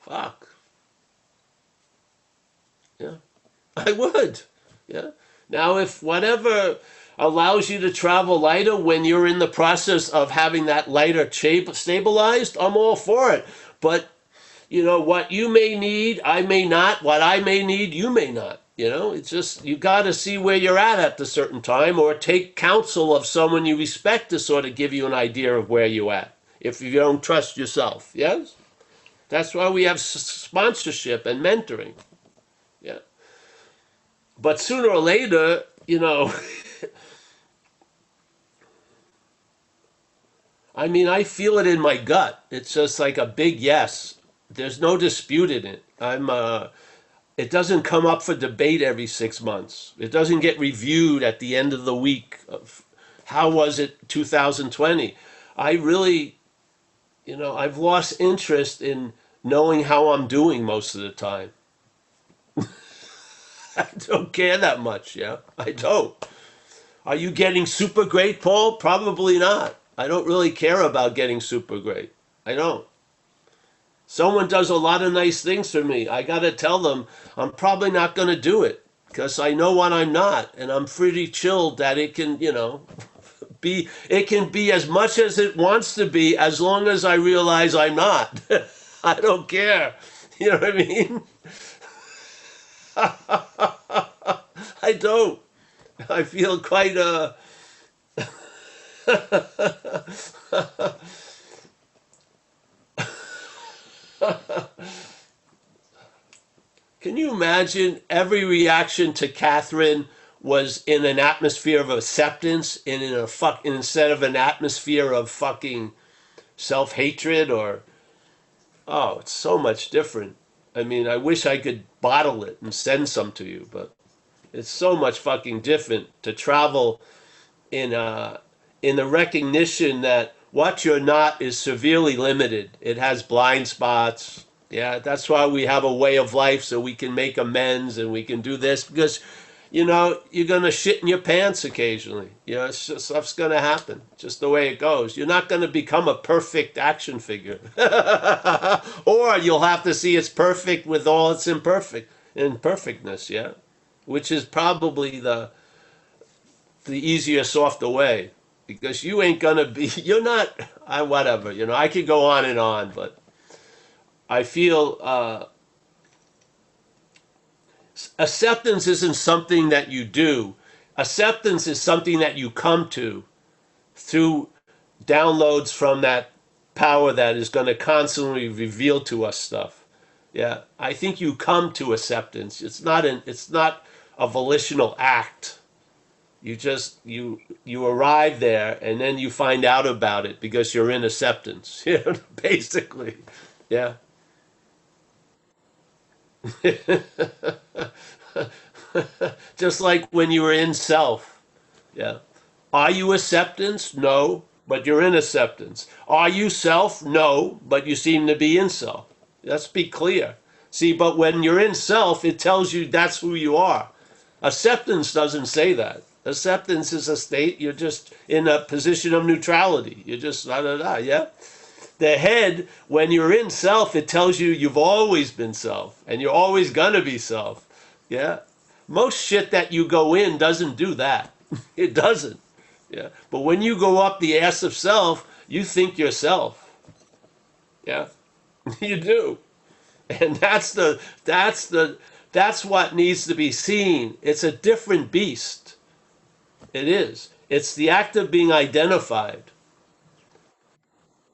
S2: Fuck. Yeah. I would. Yeah. Now, if whatever allows you to travel lighter when you're in the process of having that lighter stabilized, I'm all for it. But, what you may need, I may not. What I may need, you may not. It's just, you got to see where you're at a certain time or take counsel of someone you respect to sort of give you an idea of where you're at if you don't trust yourself. Yes? That's why we have sponsorship and mentoring. Yeah. But sooner or later, I mean, I feel it in my gut. It's just like a big yes. there's no dispute in it. It doesn't come up for debate every 6 months. It doesn't get reviewed at the end of the week of how was it 2020. I really, I've lost interest in knowing how I'm doing most of the time. I don't care that much, yeah? I don't. Are you getting super great, Paul? Probably not. I don't really care about getting super great. I don't. Someone does a lot of nice things for me. I got to tell them I'm probably not going to do it because I know what I'm not. And I'm pretty chilled that it can, it can be as much as it wants to be as long as I realize I'm not. I don't care. You know what I mean? I don't. I feel quite Can you imagine every reaction to Catherine was in an atmosphere of acceptance and instead of an atmosphere of fucking self-hatred oh, it's so much different. I mean, I wish I could bottle it and send some to you, but it's so much fucking different to travel in the recognition that what you're not is severely limited. It has blind spots. Yeah, that's why we have a way of life so we can make amends and we can do this because, you're going to shit in your pants occasionally. It's just stuff's going to happen. Just the way it goes. You're not going to become a perfect action figure. Or you'll have to see it's perfect with all its imperfectness, yeah? Which is probably the easier, softer way. Because you ain't going to be, you're not, whatever, I could go on and on, but I feel acceptance isn't something that you do. Acceptance is something that you come to through downloads from that power that is going to constantly reveal to us stuff. Yeah, I think you come to acceptance. It's not a volitional act. You just you arrive there and then you find out about it because you're in acceptance. Basically, yeah. Just like when you were in self. Yeah. Are you acceptance? No, but you're in acceptance. Are you self? No, but you seem to be in self. Let's be clear. See, but when you're in self, it tells you that's who you are. Acceptance doesn't say that. Acceptance is a state, you're just in a position of neutrality. You're just yeah? The head, when you're in self, it tells you you've always been self, and you're always gonna be self, yeah? Most shit that you go in doesn't do that. It doesn't, yeah? But when you go up the ass of self, you think you're self, yeah? You do. And that's what needs to be seen. It's a different beast. It is. It's the act of being identified.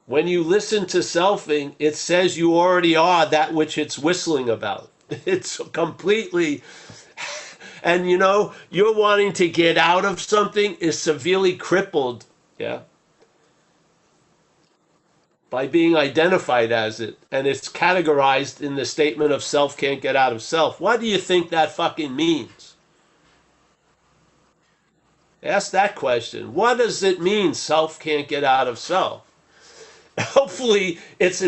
S2: When you listen to selfing, it says you already are that which it's whistling about. It's completely, and you're wanting to get out of something is severely crippled, yeah, by being identified as it. And it's categorized in the statement of self can't get out of self. What do you think that fucking means? Ask that question. What does it mean self can't get out of self? Hopefully it's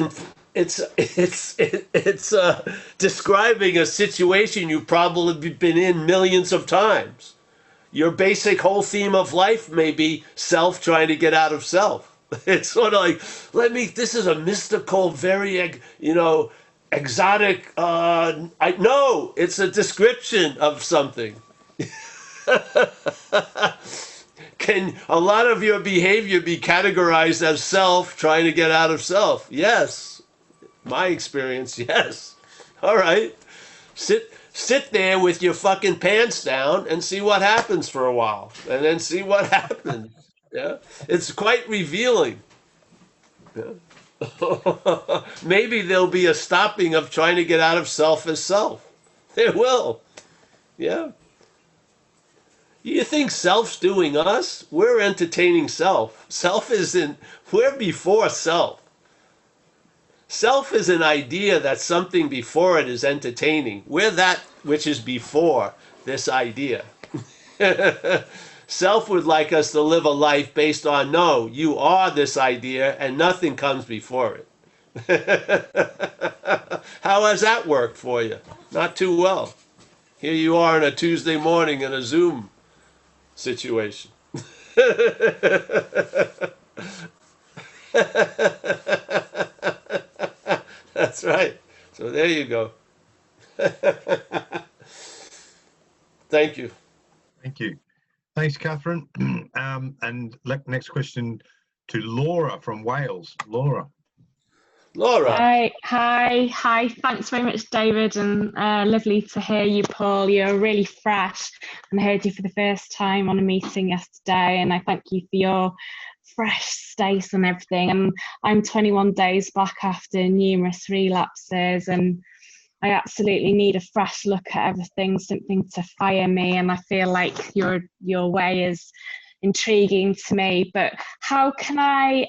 S2: describing a situation you've probably been in millions of times. Your basic whole theme of life may be self trying to get out of self. It's sort of like, this is a mystical, very, exotic, no, it's a description of something. Can a lot of your behavior be categorized as self trying to get out of self? Yes. My experience, yes. All right. Sit there with your fucking pants down and see what happens for a while. And then see what happens. Yeah. It's quite revealing. Yeah. Maybe there'll be a stopping of trying to get out of self as self. There will. Yeah. You think self's doing us? We're entertaining self. We're before self. Self is an idea that something before it is entertaining. We're that which is before this idea. Self would like us to live a life based on, no, you are this idea and nothing comes before it. How has that worked for you? Not too well. Here you are on a Tuesday morning in a Zoom situation. That's right. So there you go. Thank you.
S3: Thank you. Thanks, Catherine. Next question to Laura from Wales. Laura.
S2: Laura.
S6: Hi. Thanks very much, David, and lovely to hear you, Paul. You're really fresh, and I heard you for the first time on a meeting yesterday, and I thank you for your fresh stace and everything. And I'm 21 days back after numerous relapses, and I absolutely need a fresh look at everything, something to fire me, and I feel like your way is intriguing to me. But how can I,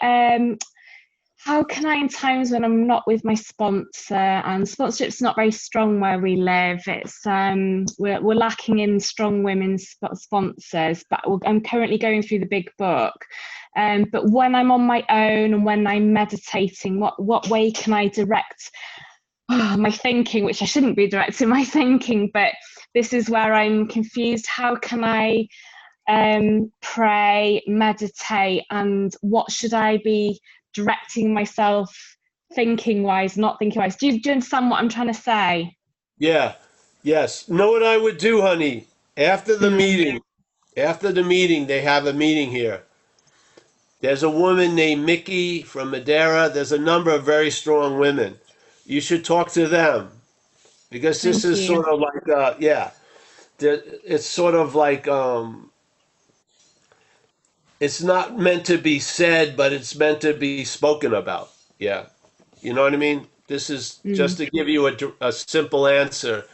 S6: in times when I'm not with my sponsor, and sponsorship's not very strong where we live, it's we're lacking in strong women sponsors, but I'm currently going through the big book. But when I'm on my own and when I'm meditating, what way can I direct my thinking, which I shouldn't be directing my thinking, but this is where I'm confused. How can I pray, meditate, and what should I be directing myself thinking wise, not thinking wise? Do you understand what I'm trying to say?
S2: Yeah. Yes. Know what I would do, honey? After the meeting, they have a meeting here. There's a woman named Mickey from Madeira. There's a number of very strong women. You should talk to them, because this is sort of like, it's sort of like, it's not meant to be said, but it's meant to be spoken about. Yeah. You know what I mean? This is just to give you a simple answer,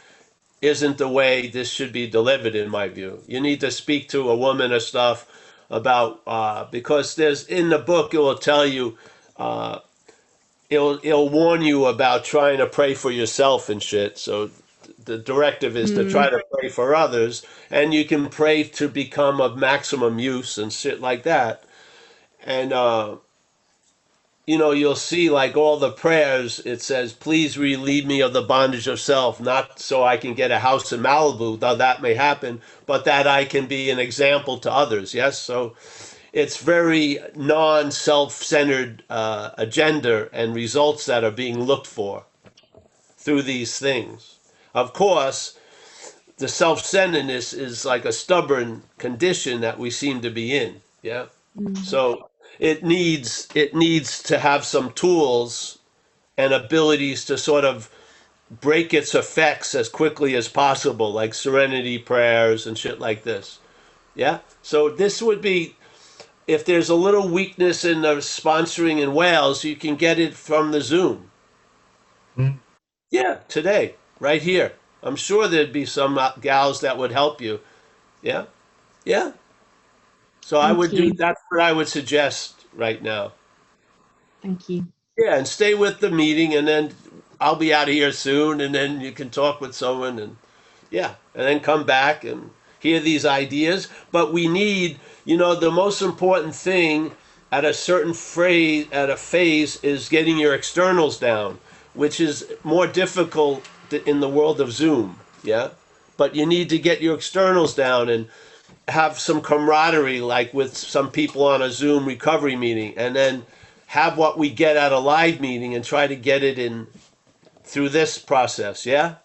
S2: isn't the way this should be delivered, in my view. You need to speak to a woman or stuff about, because there's, in the book, it will tell you, it'll warn you about trying to pray for yourself and shit. So the directive is to try to pray for others, and you can pray to become of maximum use and shit like that. And you'll see, like, all the prayers, it says, please relieve me of the bondage of self, not so I can get a house in Malibu, though that may happen, but that I can be an example to others. Yes. So it's very non-self-centered agenda and results that are being looked for through these things. Of course, the self-centeredness is like a stubborn condition that we seem to be in. Yeah. So it needs to have some tools and abilities to sort of break its effects as quickly as possible, like serenity prayers and shit like this. Yeah. So this would be, if there's a little weakness in the sponsoring in Wales, you can get it from the Zoom. Yeah, today, right here. I'm sure there'd be some gals that would help you. Yeah, yeah. So that's what I would suggest right now.
S6: Thank you.
S2: Yeah, and stay with the meeting, and then I'll be out of here soon, and then you can talk with someone, and and then come back and hear these ideas. But we need, the most important thing at a certain phase is getting your externals down, which is more difficult in the world of Zoom. Yeah. But you need to get your externals down and have some camaraderie, like with some people on a Zoom recovery meeting, and then have what we get at a live meeting and try to get it in through this process. Yeah.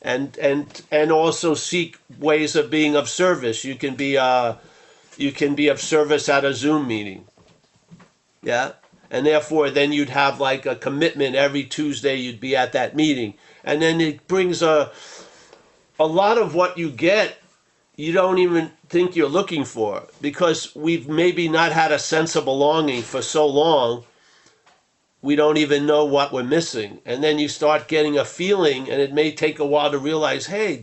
S2: And also seek ways of being of service. You can be of service at a Zoom meeting. Yeah. And therefore, then you'd have like a commitment every Tuesday. You'd be at that meeting, and then it brings a lot of what you get. You don't even think you're looking for, because we've maybe not had a sense of belonging for so long. We don't even know what we're missing, and then you start getting a feeling, and it may take a while to realize, hey,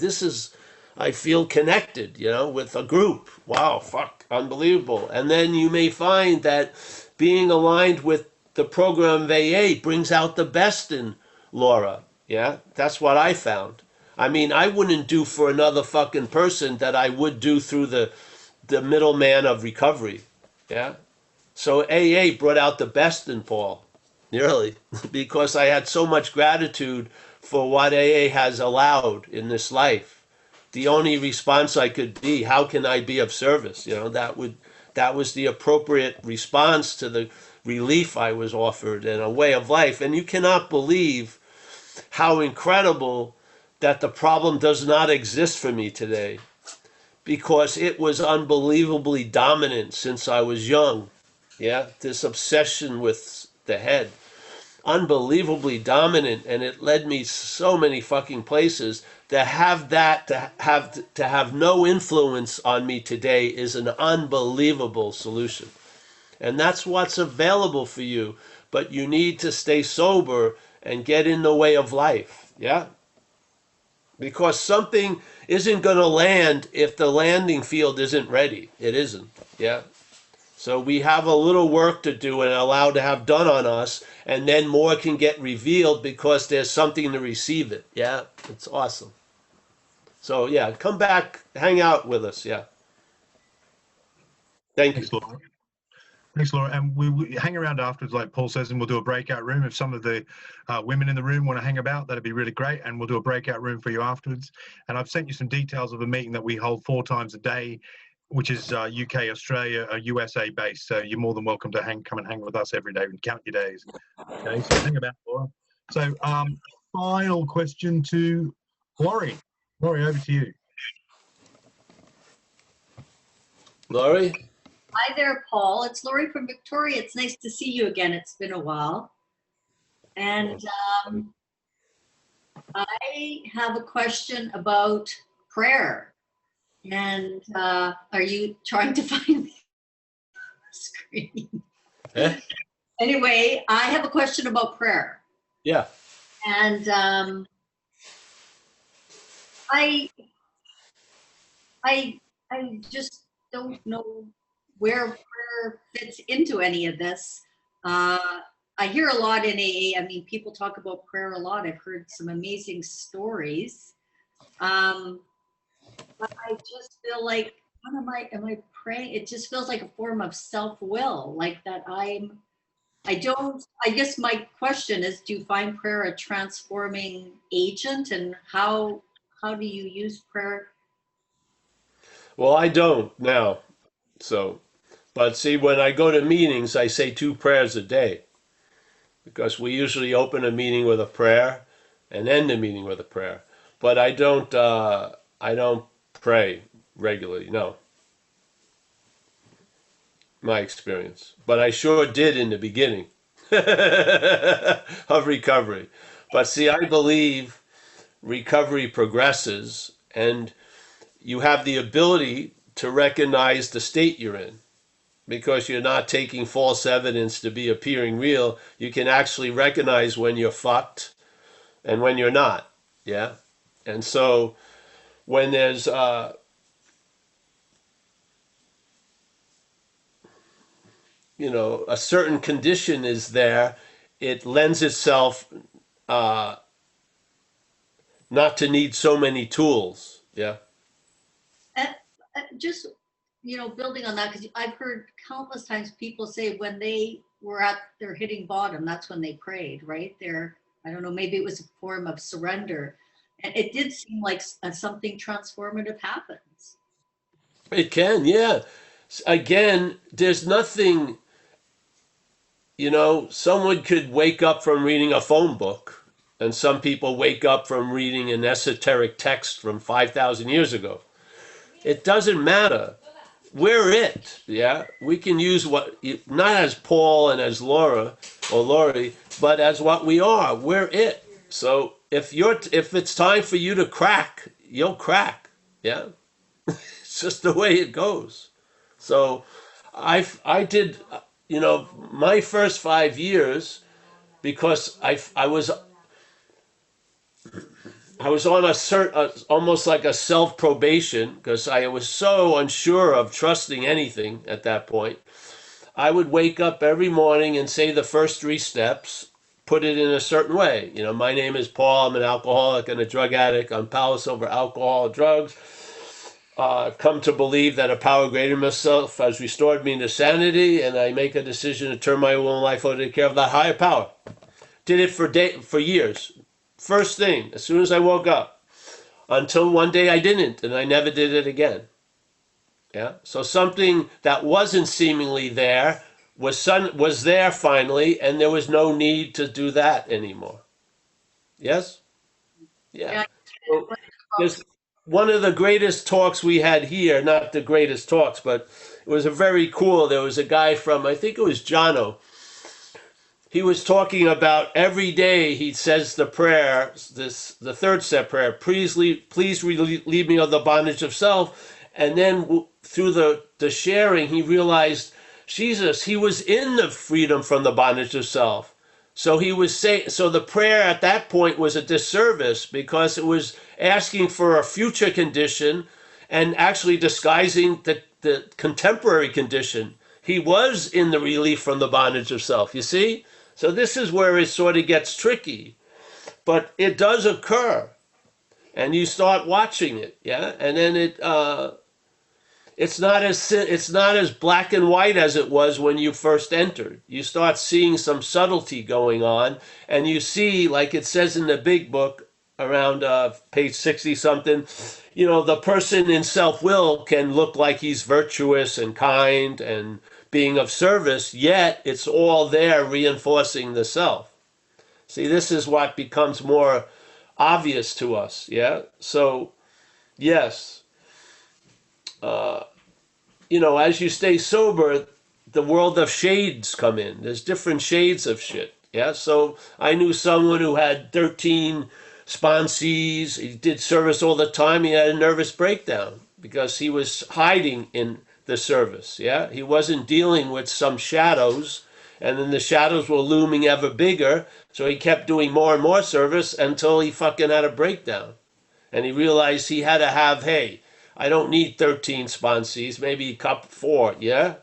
S2: I feel connected, with a group. Wow, fuck, unbelievable. And then you may find that being aligned with the program of AA brings out the best in Laura. Yeah, that's what I found. I mean, I wouldn't do for another fucking person that I would do through the middleman of recovery. Yeah. So AA brought out the best in Paul, really, because I had so much gratitude for what AA has allowed in this life. The only response I could be, how can I be of service? You know, that was the appropriate response to the relief I was offered and a way of life. And you cannot believe how incredible that the problem does not exist for me today, because it was unbelievably dominant since I was young. Yeah, this obsession with the head, unbelievably dominant, and it led me so many fucking places. To have no influence on me today is an unbelievable solution. And that's what's available for you. But you need to stay sober and get in the way of life. Yeah? Because something isn't going to land if the landing field isn't ready. It isn't. Yeah? So we have a little work to do and allowed to have done on us, and then more can get revealed because there's something to receive it. Yeah? It's awesome. So yeah, come back, hang out with us. Yeah. Thank you.
S3: Thanks, Laura. Thanks, Laura. And we hang around afterwards, like Paul says, and we'll do a breakout room. If some of the women in the room want to hang about, that'd be really great. And we'll do a breakout room for you afterwards. And I've sent you some details of a meeting that we hold 4 times a day, which is UK, Australia, USA based. So you're more than welcome to come and hang with us every day and count your days. Okay, so hang about, Laura. So final question to Laurie. Laurie, over to you.
S2: Laurie?
S7: Hi there, Paul. It's Laurie from Victoria. It's nice to see you again. It's been a while. And I have a question about prayer. And are you trying to find the screen?
S2: Eh?
S7: Anyway, I have a question about prayer.
S2: Yeah.
S7: And I just don't know where prayer fits into any of this. I hear a lot in AA. I mean, people talk about prayer a lot. I've heard some amazing stories. But I just feel like, am I praying? It just feels like a form of self-will, like that I guess my question is, do you find prayer a transforming agent, and how do you use prayer?
S2: Well, I don't now. So, but see, when I go to meetings, I say 2 prayers a day, because we usually open a meeting with a prayer and end the meeting with a prayer. But I don't pray regularly. No. My experience. But I sure did in the beginning of recovery. But see, I believe recovery progresses, and you have the ability to recognize the state you're in, because you're not taking false evidence to be appearing real. You can actually recognize when you're fucked and when you're not. Yeah. And so when there's a certain condition is there, it lends itself not to need so many tools. Yeah.
S7: Just, building on that, because I've heard countless times people say when they were at their hitting bottom, that's when they prayed, right? I don't know, maybe it was a form of surrender. And it did seem like something transformative happens.
S2: It can, yeah. Again, there's nothing, someone could wake up from reading a phone book, and some people wake up from reading an esoteric text from 5,000 years ago. It doesn't matter. We're it, yeah? We can use not as Paul and as Laura or Laurie, but as what we are. We're it. So if it's time for you to crack, you'll crack, yeah? It's just the way it goes. So I did, my first 5 years, because I was on almost like a self-probation, because I was so unsure of trusting anything at that point. I would wake up every morning and say the first 3 steps, put it in a certain way. You know, my name is Paul, I'm an alcoholic and a drug addict. I'm powerless over alcohol and drugs. I've come to believe that a power greater than myself has restored me to sanity, and I make a decision to turn my will and life over to the care of that higher power. Did it for years. First thing, as soon as I woke up, until one day I didn't, and I never did it again. Yeah. So something that wasn't seemingly there was there finally, and there was no need to do that anymore. Yes. Yeah. So there's one of the greatest talks we had here, not the greatest talks, but it was a very cool. There was a guy from, I think it was Jono. He was talking about every day he says the prayer, the 3rd step prayer, please relieve me of the bondage of self. And then through the sharing, he realized, Jesus, he was in the freedom from the bondage of self. So he was saying, so the prayer at that point was a disservice because it was asking for a future condition and actually disguising the contemporary condition. He was in the relief from the bondage of self, you see? So this is where it sort of gets tricky. But it does occur. And you start watching it, yeah? And then it's not as black and white as it was when you first entered. You start seeing some subtlety going on, and you see, like it says in the big book, around page 60 something, you know, the person in self-will can look like he's virtuous and kind and being of service, yet it's all there reinforcing the self. See, this is what becomes more obvious to us, yeah? So, yes, you know, as you stay sober, the world of shades come in. There's different shades of shit, yeah? So I knew someone who had 13 sponsees. He did service all the time. He had a nervous breakdown because he was hiding in the service, yeah? He wasn't dealing with some shadows, and then the shadows were looming ever bigger, so he kept doing more and more service until he fucking had a breakdown. And he realized he had to have, hey, I don't need 13 sponsees, maybe a couple, 4, yeah?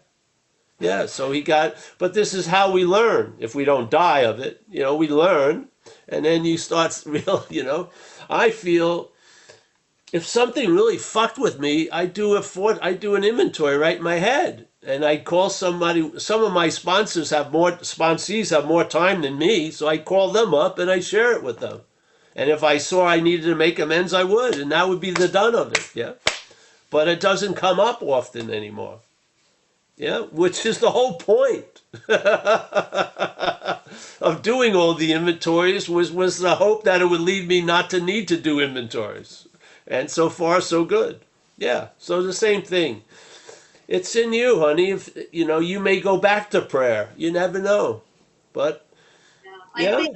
S2: Yeah, so he got, but this is how we learn. If we don't die of it, you know, we learn, and then you start real, you know. I feel if something really fucked with me, I do an inventory right in my head, and I call somebody. Some of my sponsees have more time than me, so I call them up and I share it with them. And if I saw I needed to make amends, I would, and that would be the done of it. Yeah, but it doesn't come up often anymore. Yeah, which is the whole point of doing all the inventories was the hope that it would lead me not to need to do inventories. And so far, so good. Yeah, so the same thing. It's in you, honey. If, you know, you may go back to prayer. You never know. But,
S7: I think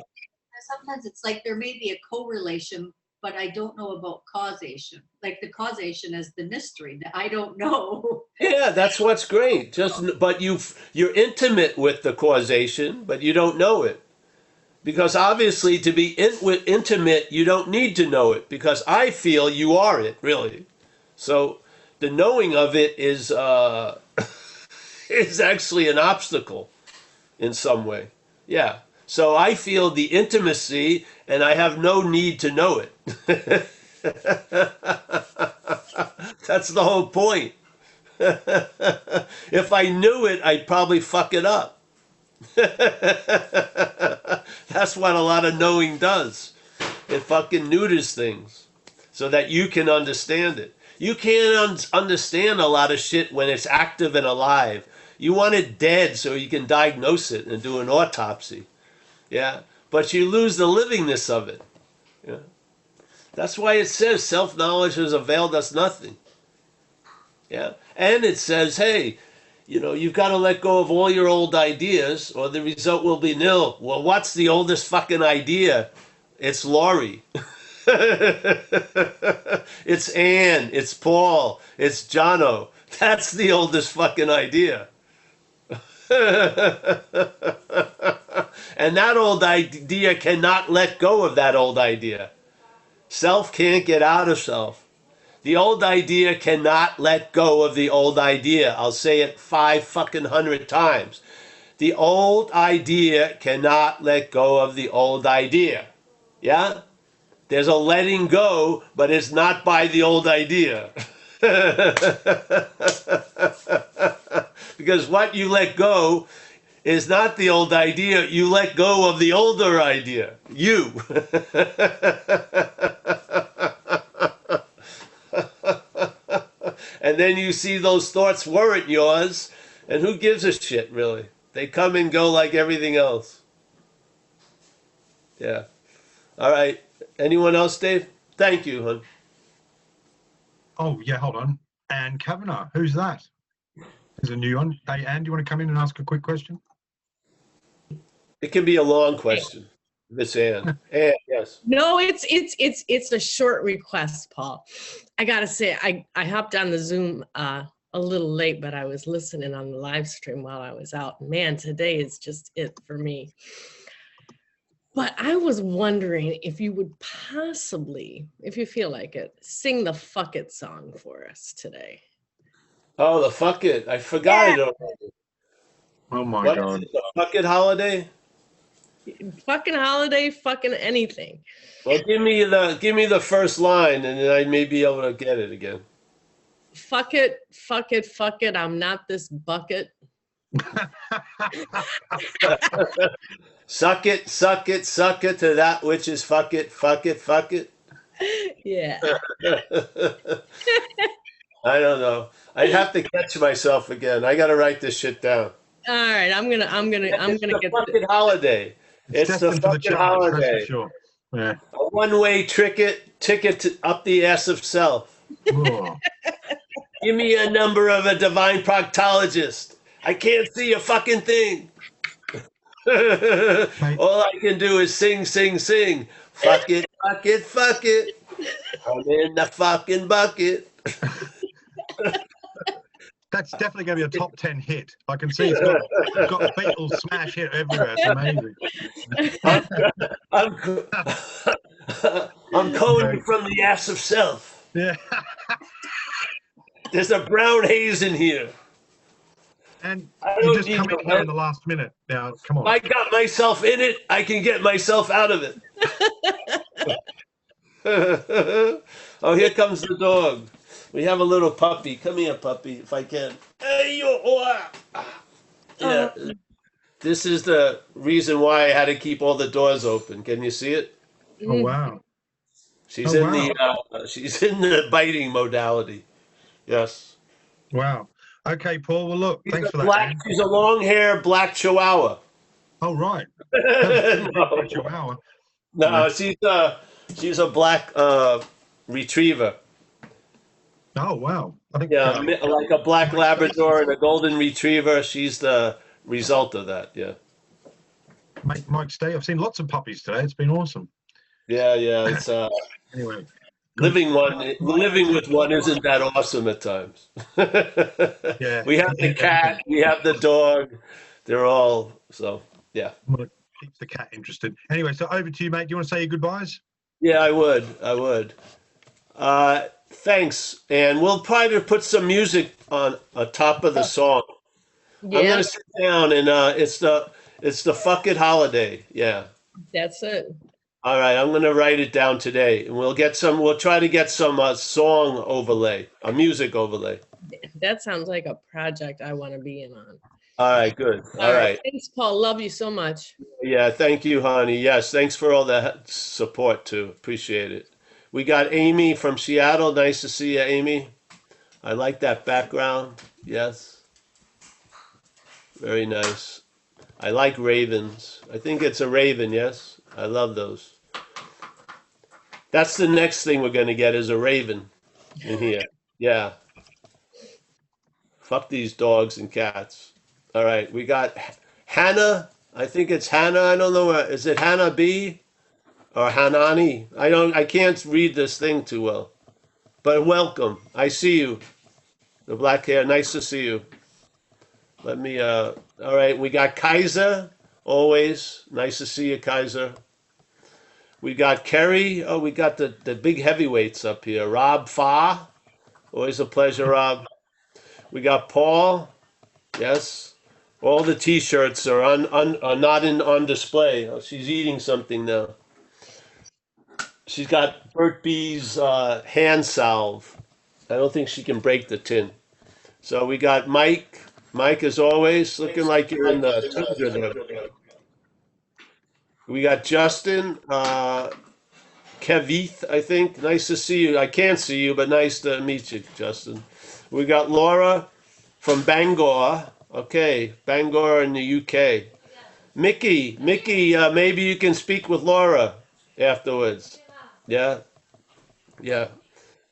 S7: sometimes it's like there may be a correlation, but I don't know about causation. Like the causation is the mystery that I don't know.
S2: Yeah, that's what's great. But you're intimate with the causation, but you don't know it. Because obviously to be intimate, you don't need to know it, because I feel you are it, really. So the knowing of it is is actually an obstacle in some way. Yeah. So I feel the intimacy, and I have no need to know it. That's the whole point. If I knew it, I'd probably fuck it up. That's what a lot of knowing does. It fucking neuters things so that you can understand it. You can't understand a lot of shit when it's active and alive. You want it dead so you can diagnose it and do an autopsy. Yeah, but you lose the livingness of it. Yeah, that's why it says self-knowledge has availed us nothing. Yeah, and it says, hey, you know, you've got to let go of all your old ideas or the result will be nil. Well, what's the oldest fucking idea? It's Laurie. It's Anne. It's Paul. It's Jono. That's the oldest fucking idea. And that old idea cannot let go of that old idea. Self can't get out of self. The old idea cannot let go of the old idea. I'll say it 500 times. The old idea cannot let go of the old idea. Yeah? There's a letting go, but it's not by the old idea. Because what you let go is not the old idea. You let go of the older idea. You. And then you see those thoughts weren't yours, and who gives a shit, really? They come and go like everything else. Yeah. All right. Anyone else, Dave? Thank you, hon.
S3: Oh, yeah, hold on. Anne Kavanagh, who's that? There's a new one. Hey, Anne, do you want to come in and ask a quick question?
S2: It can be a long question, Miss Ann. Ann, yes.
S8: No, it's a short request, Paul. I gotta say, I hopped on the Zoom a little late, but I was listening on the live stream while I was out. Man, today is just it for me. But I was wondering if you would possibly, if you feel like it, sing the Fuck It song for us today.
S2: Oh, the fuck it. I forgot it already.
S3: Oh, my
S2: What
S3: God.
S2: is it, the fuck it holiday?
S8: Fucking holiday, fucking anything.
S2: Well, give me the first line, and then I may be able to get it again.
S8: Fuck it, fuck it, fuck it. I'm not this bucket.
S2: Suck it, suck it, suck it to that which is fuck it, fuck it, fuck it.
S8: Yeah.
S2: I don't know. I'd have to catch myself again. I got to write this shit down.
S8: All right, I'm gonna
S2: the
S8: get
S2: fucking holiday. It's the
S3: destined for
S2: fucking
S3: charts, that's
S2: holiday.
S3: for sure. Yeah.
S2: A one-way ticket up the ass of self.
S3: Oh.
S2: Give me a number of a divine proctologist. I can't see a fucking thing. All I can do is sing, sing, sing. Fuck it, fuck it, fuck it. I'm in the fucking bucket.
S3: That's definitely going to be a top 10 hit. I can see it's got Beatles smash hit everywhere. It's amazing.
S2: I'm calling from the ass of self.
S3: Yeah.
S2: There's a brown haze in here.
S3: And
S2: I
S3: you
S2: don't
S3: just
S2: need
S3: come
S2: no
S3: in here in
S2: help.
S3: the last minute. Now, come on.
S2: I got myself in it. I can get myself out of it. Oh, here comes the dog. We have a little puppy. Come here, puppy, if I can. Hey, yeah. This is the reason why I had to keep all the doors open. Can you see it?
S3: Oh, wow.
S2: She's
S3: Oh,
S2: she's in the biting modality. Yes.
S3: Wow. Okay, Paul. Well, look, thanks for that. Anne.
S2: She's a long-haired black chihuahua.
S3: Oh, right. Chihuahua.
S2: No, she's a black retriever.
S3: Oh, wow. I think
S2: Yeah, like a black Labrador and a golden retriever. She's the result of that. Yeah.
S3: Mike Stay. I've seen lots of puppies today. It's been awesome.
S2: Yeah. It's
S3: Anyway.
S2: living with one isn't that awesome at times.
S3: Yeah.
S2: We have the cat. We have the dog. They're all so. Yeah.
S3: Well, it keeps the cat interested. Anyway, so over to you, mate. Do you want to say your goodbyes?
S2: Yeah, I would. Thanks, and we'll probably put some music on top of the song.
S8: Yeah.
S2: I'm gonna sit down, and it's the fuck it holiday. Yeah.
S8: That's it.
S2: All right, I'm gonna write it down today, and we'll try to get some song overlay, a music overlay.
S8: That sounds like a project I want to be in on.
S2: All right, good. All right.
S8: Thanks, Paul. Love you so much.
S2: Yeah, thank you, honey. Yes, thanks for all the support too. Appreciate it. We got Amy from Seattle. Nice to see you, Amy. I like that background. Yes. Very nice. I like ravens. I think it's a raven, yes? I love those. That's the next thing we're going to get is a raven in here. Yeah. Fuck these dogs and cats. All right, we got Hannah. I think it's Hannah. I don't know. Is it Hannah B? Or Hanani. I can't read this thing too well. But welcome. I see you. The black hair. Nice to see you. Let me all right, we got Kaiser, always. Nice to see you, Kaiser. We got Kerry. Oh, we got the big heavyweights up here. Rob Fa. Always a pleasure, Rob. We got Paul. Yes. All the T-shirts are are not on display. Oh, she's eating something now. She's got Burt B's hand salve. I don't think she can break the tin. So we got Mike. Mike, as always, looking like you're in the tundra there. We got Justin, Kevith, I think. Nice to see you. I can't see you, but nice to meet you, Justin. We got Laura from Bangor. Okay, Bangor in the UK. Mickey, maybe you can speak with Laura afterwards. Yeah, yeah.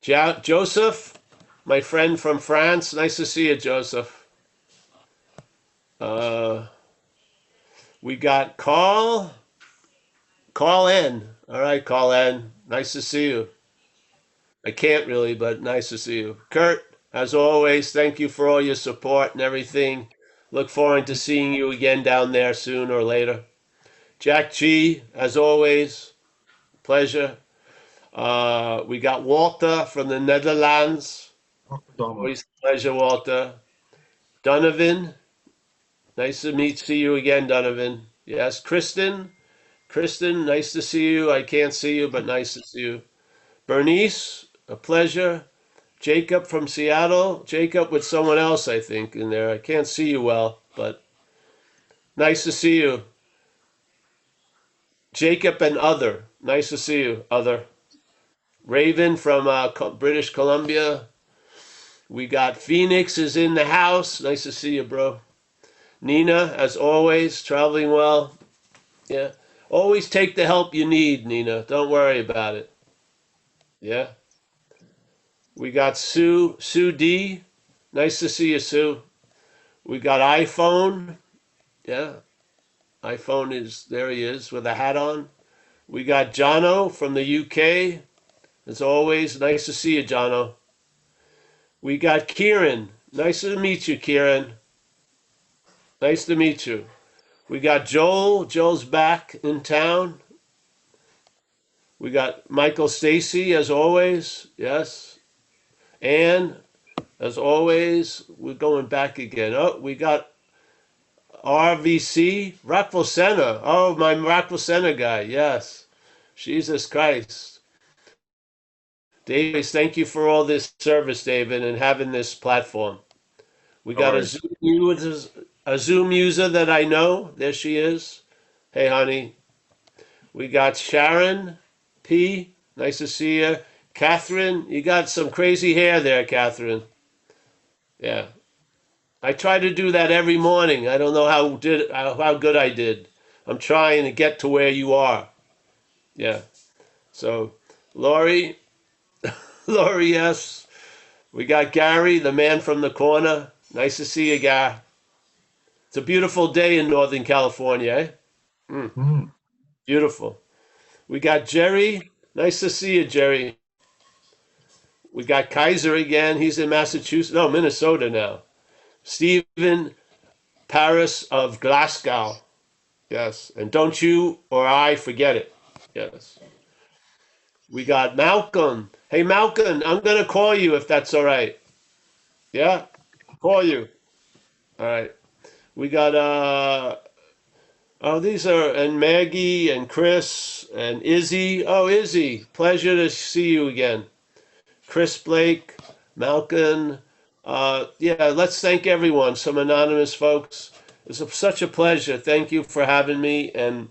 S2: Joseph, my friend from France. Nice to see you, Joseph. We got Carl N. All right, Carl N. Nice to see you. I can't really, but nice to see you. Kurt, as always, thank you for all your support and everything. Look forward to seeing you again down there sooner or later. Jack G, as always, pleasure. We got Walter from the Netherlands. Always a pleasure, Walter. Donovan, nice to see you again, Donovan. Yes, Kristen, nice to see you. I can't see you, but nice to see you. Bernice, a pleasure. Jacob from Seattle. Jacob with someone else, I think, in there. I can't see you well, but nice to see you. Jacob and Other. Nice to see you, Other. Raven from British Columbia. We got Phoenix is in the house. Nice to see you, bro. Nina, as always, traveling well. Yeah. Always take the help you need, Nina. Don't worry about it. Yeah. We got Sue D. Nice to see you, Sue. We got iPhone. Yeah. iPhone is, there he is with a hat on. We got Jono from the UK. As always, nice to see you, Jono. We got Kieran. Nice to meet you, Kieran. Nice to meet you. We got Joel. Joel's back in town. We got Michael Stacy, as always. Yes. Anne, as always. We're going back again. Oh, we got RVC. Rockville Center. Oh, my Rockville Center guy. Yes. Jesus Christ. David, thank you for all this service, David, and having this platform. We got a Zoom user that I know. There she is. Hey, honey. We got Sharon P. Nice to see you. Catherine, you got some crazy hair there, Catherine. Yeah. I try to do that every morning. I don't know how good I did. I'm trying to get to where you are. Yeah. So, Lori, yes. We got Gary, the man from the corner. Nice to see you, Gary. It's a beautiful day in Northern California, eh? Beautiful. We got Jerry. Nice to see you, Jerry. We got Kaiser again. He's in Massachusetts. No, Minnesota now. Stephen Paris of Glasgow. Yes. And don't you or I forget it. Yes. We got Malcolm. Hey, Malcolm, I'm going to call you if that's all right. Yeah? Call you. All right. We got, these are, and Maggie and Chris and Izzy. Oh, Izzy, pleasure to see you again. Chris Blake, Malcolm. Yeah, let's thank everyone, some anonymous folks. It's such a pleasure. Thank you for having me. And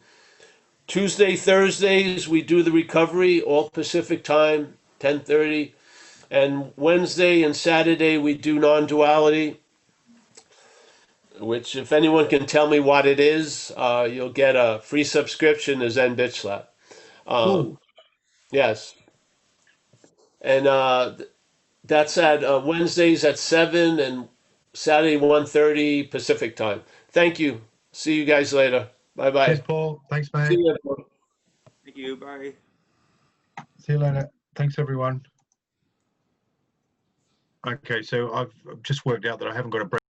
S2: Tuesday, Thursdays, we do the recovery, all Pacific time, 10:30. And Wednesday and Saturday, we do non-duality, which if anyone can tell me what it is, you'll get a free subscription to Zen Bitch Slap. Yes. And that's at Wednesdays at 7 and Saturday 1:30 Pacific time. Thank you. See you guys later. Bye-bye.
S3: Cheers, Paul. Thanks, mate.
S2: See you later.
S9: Thank you. Bye.
S3: See you later. Thanks, everyone. Okay, so I've just worked out that I haven't got a break.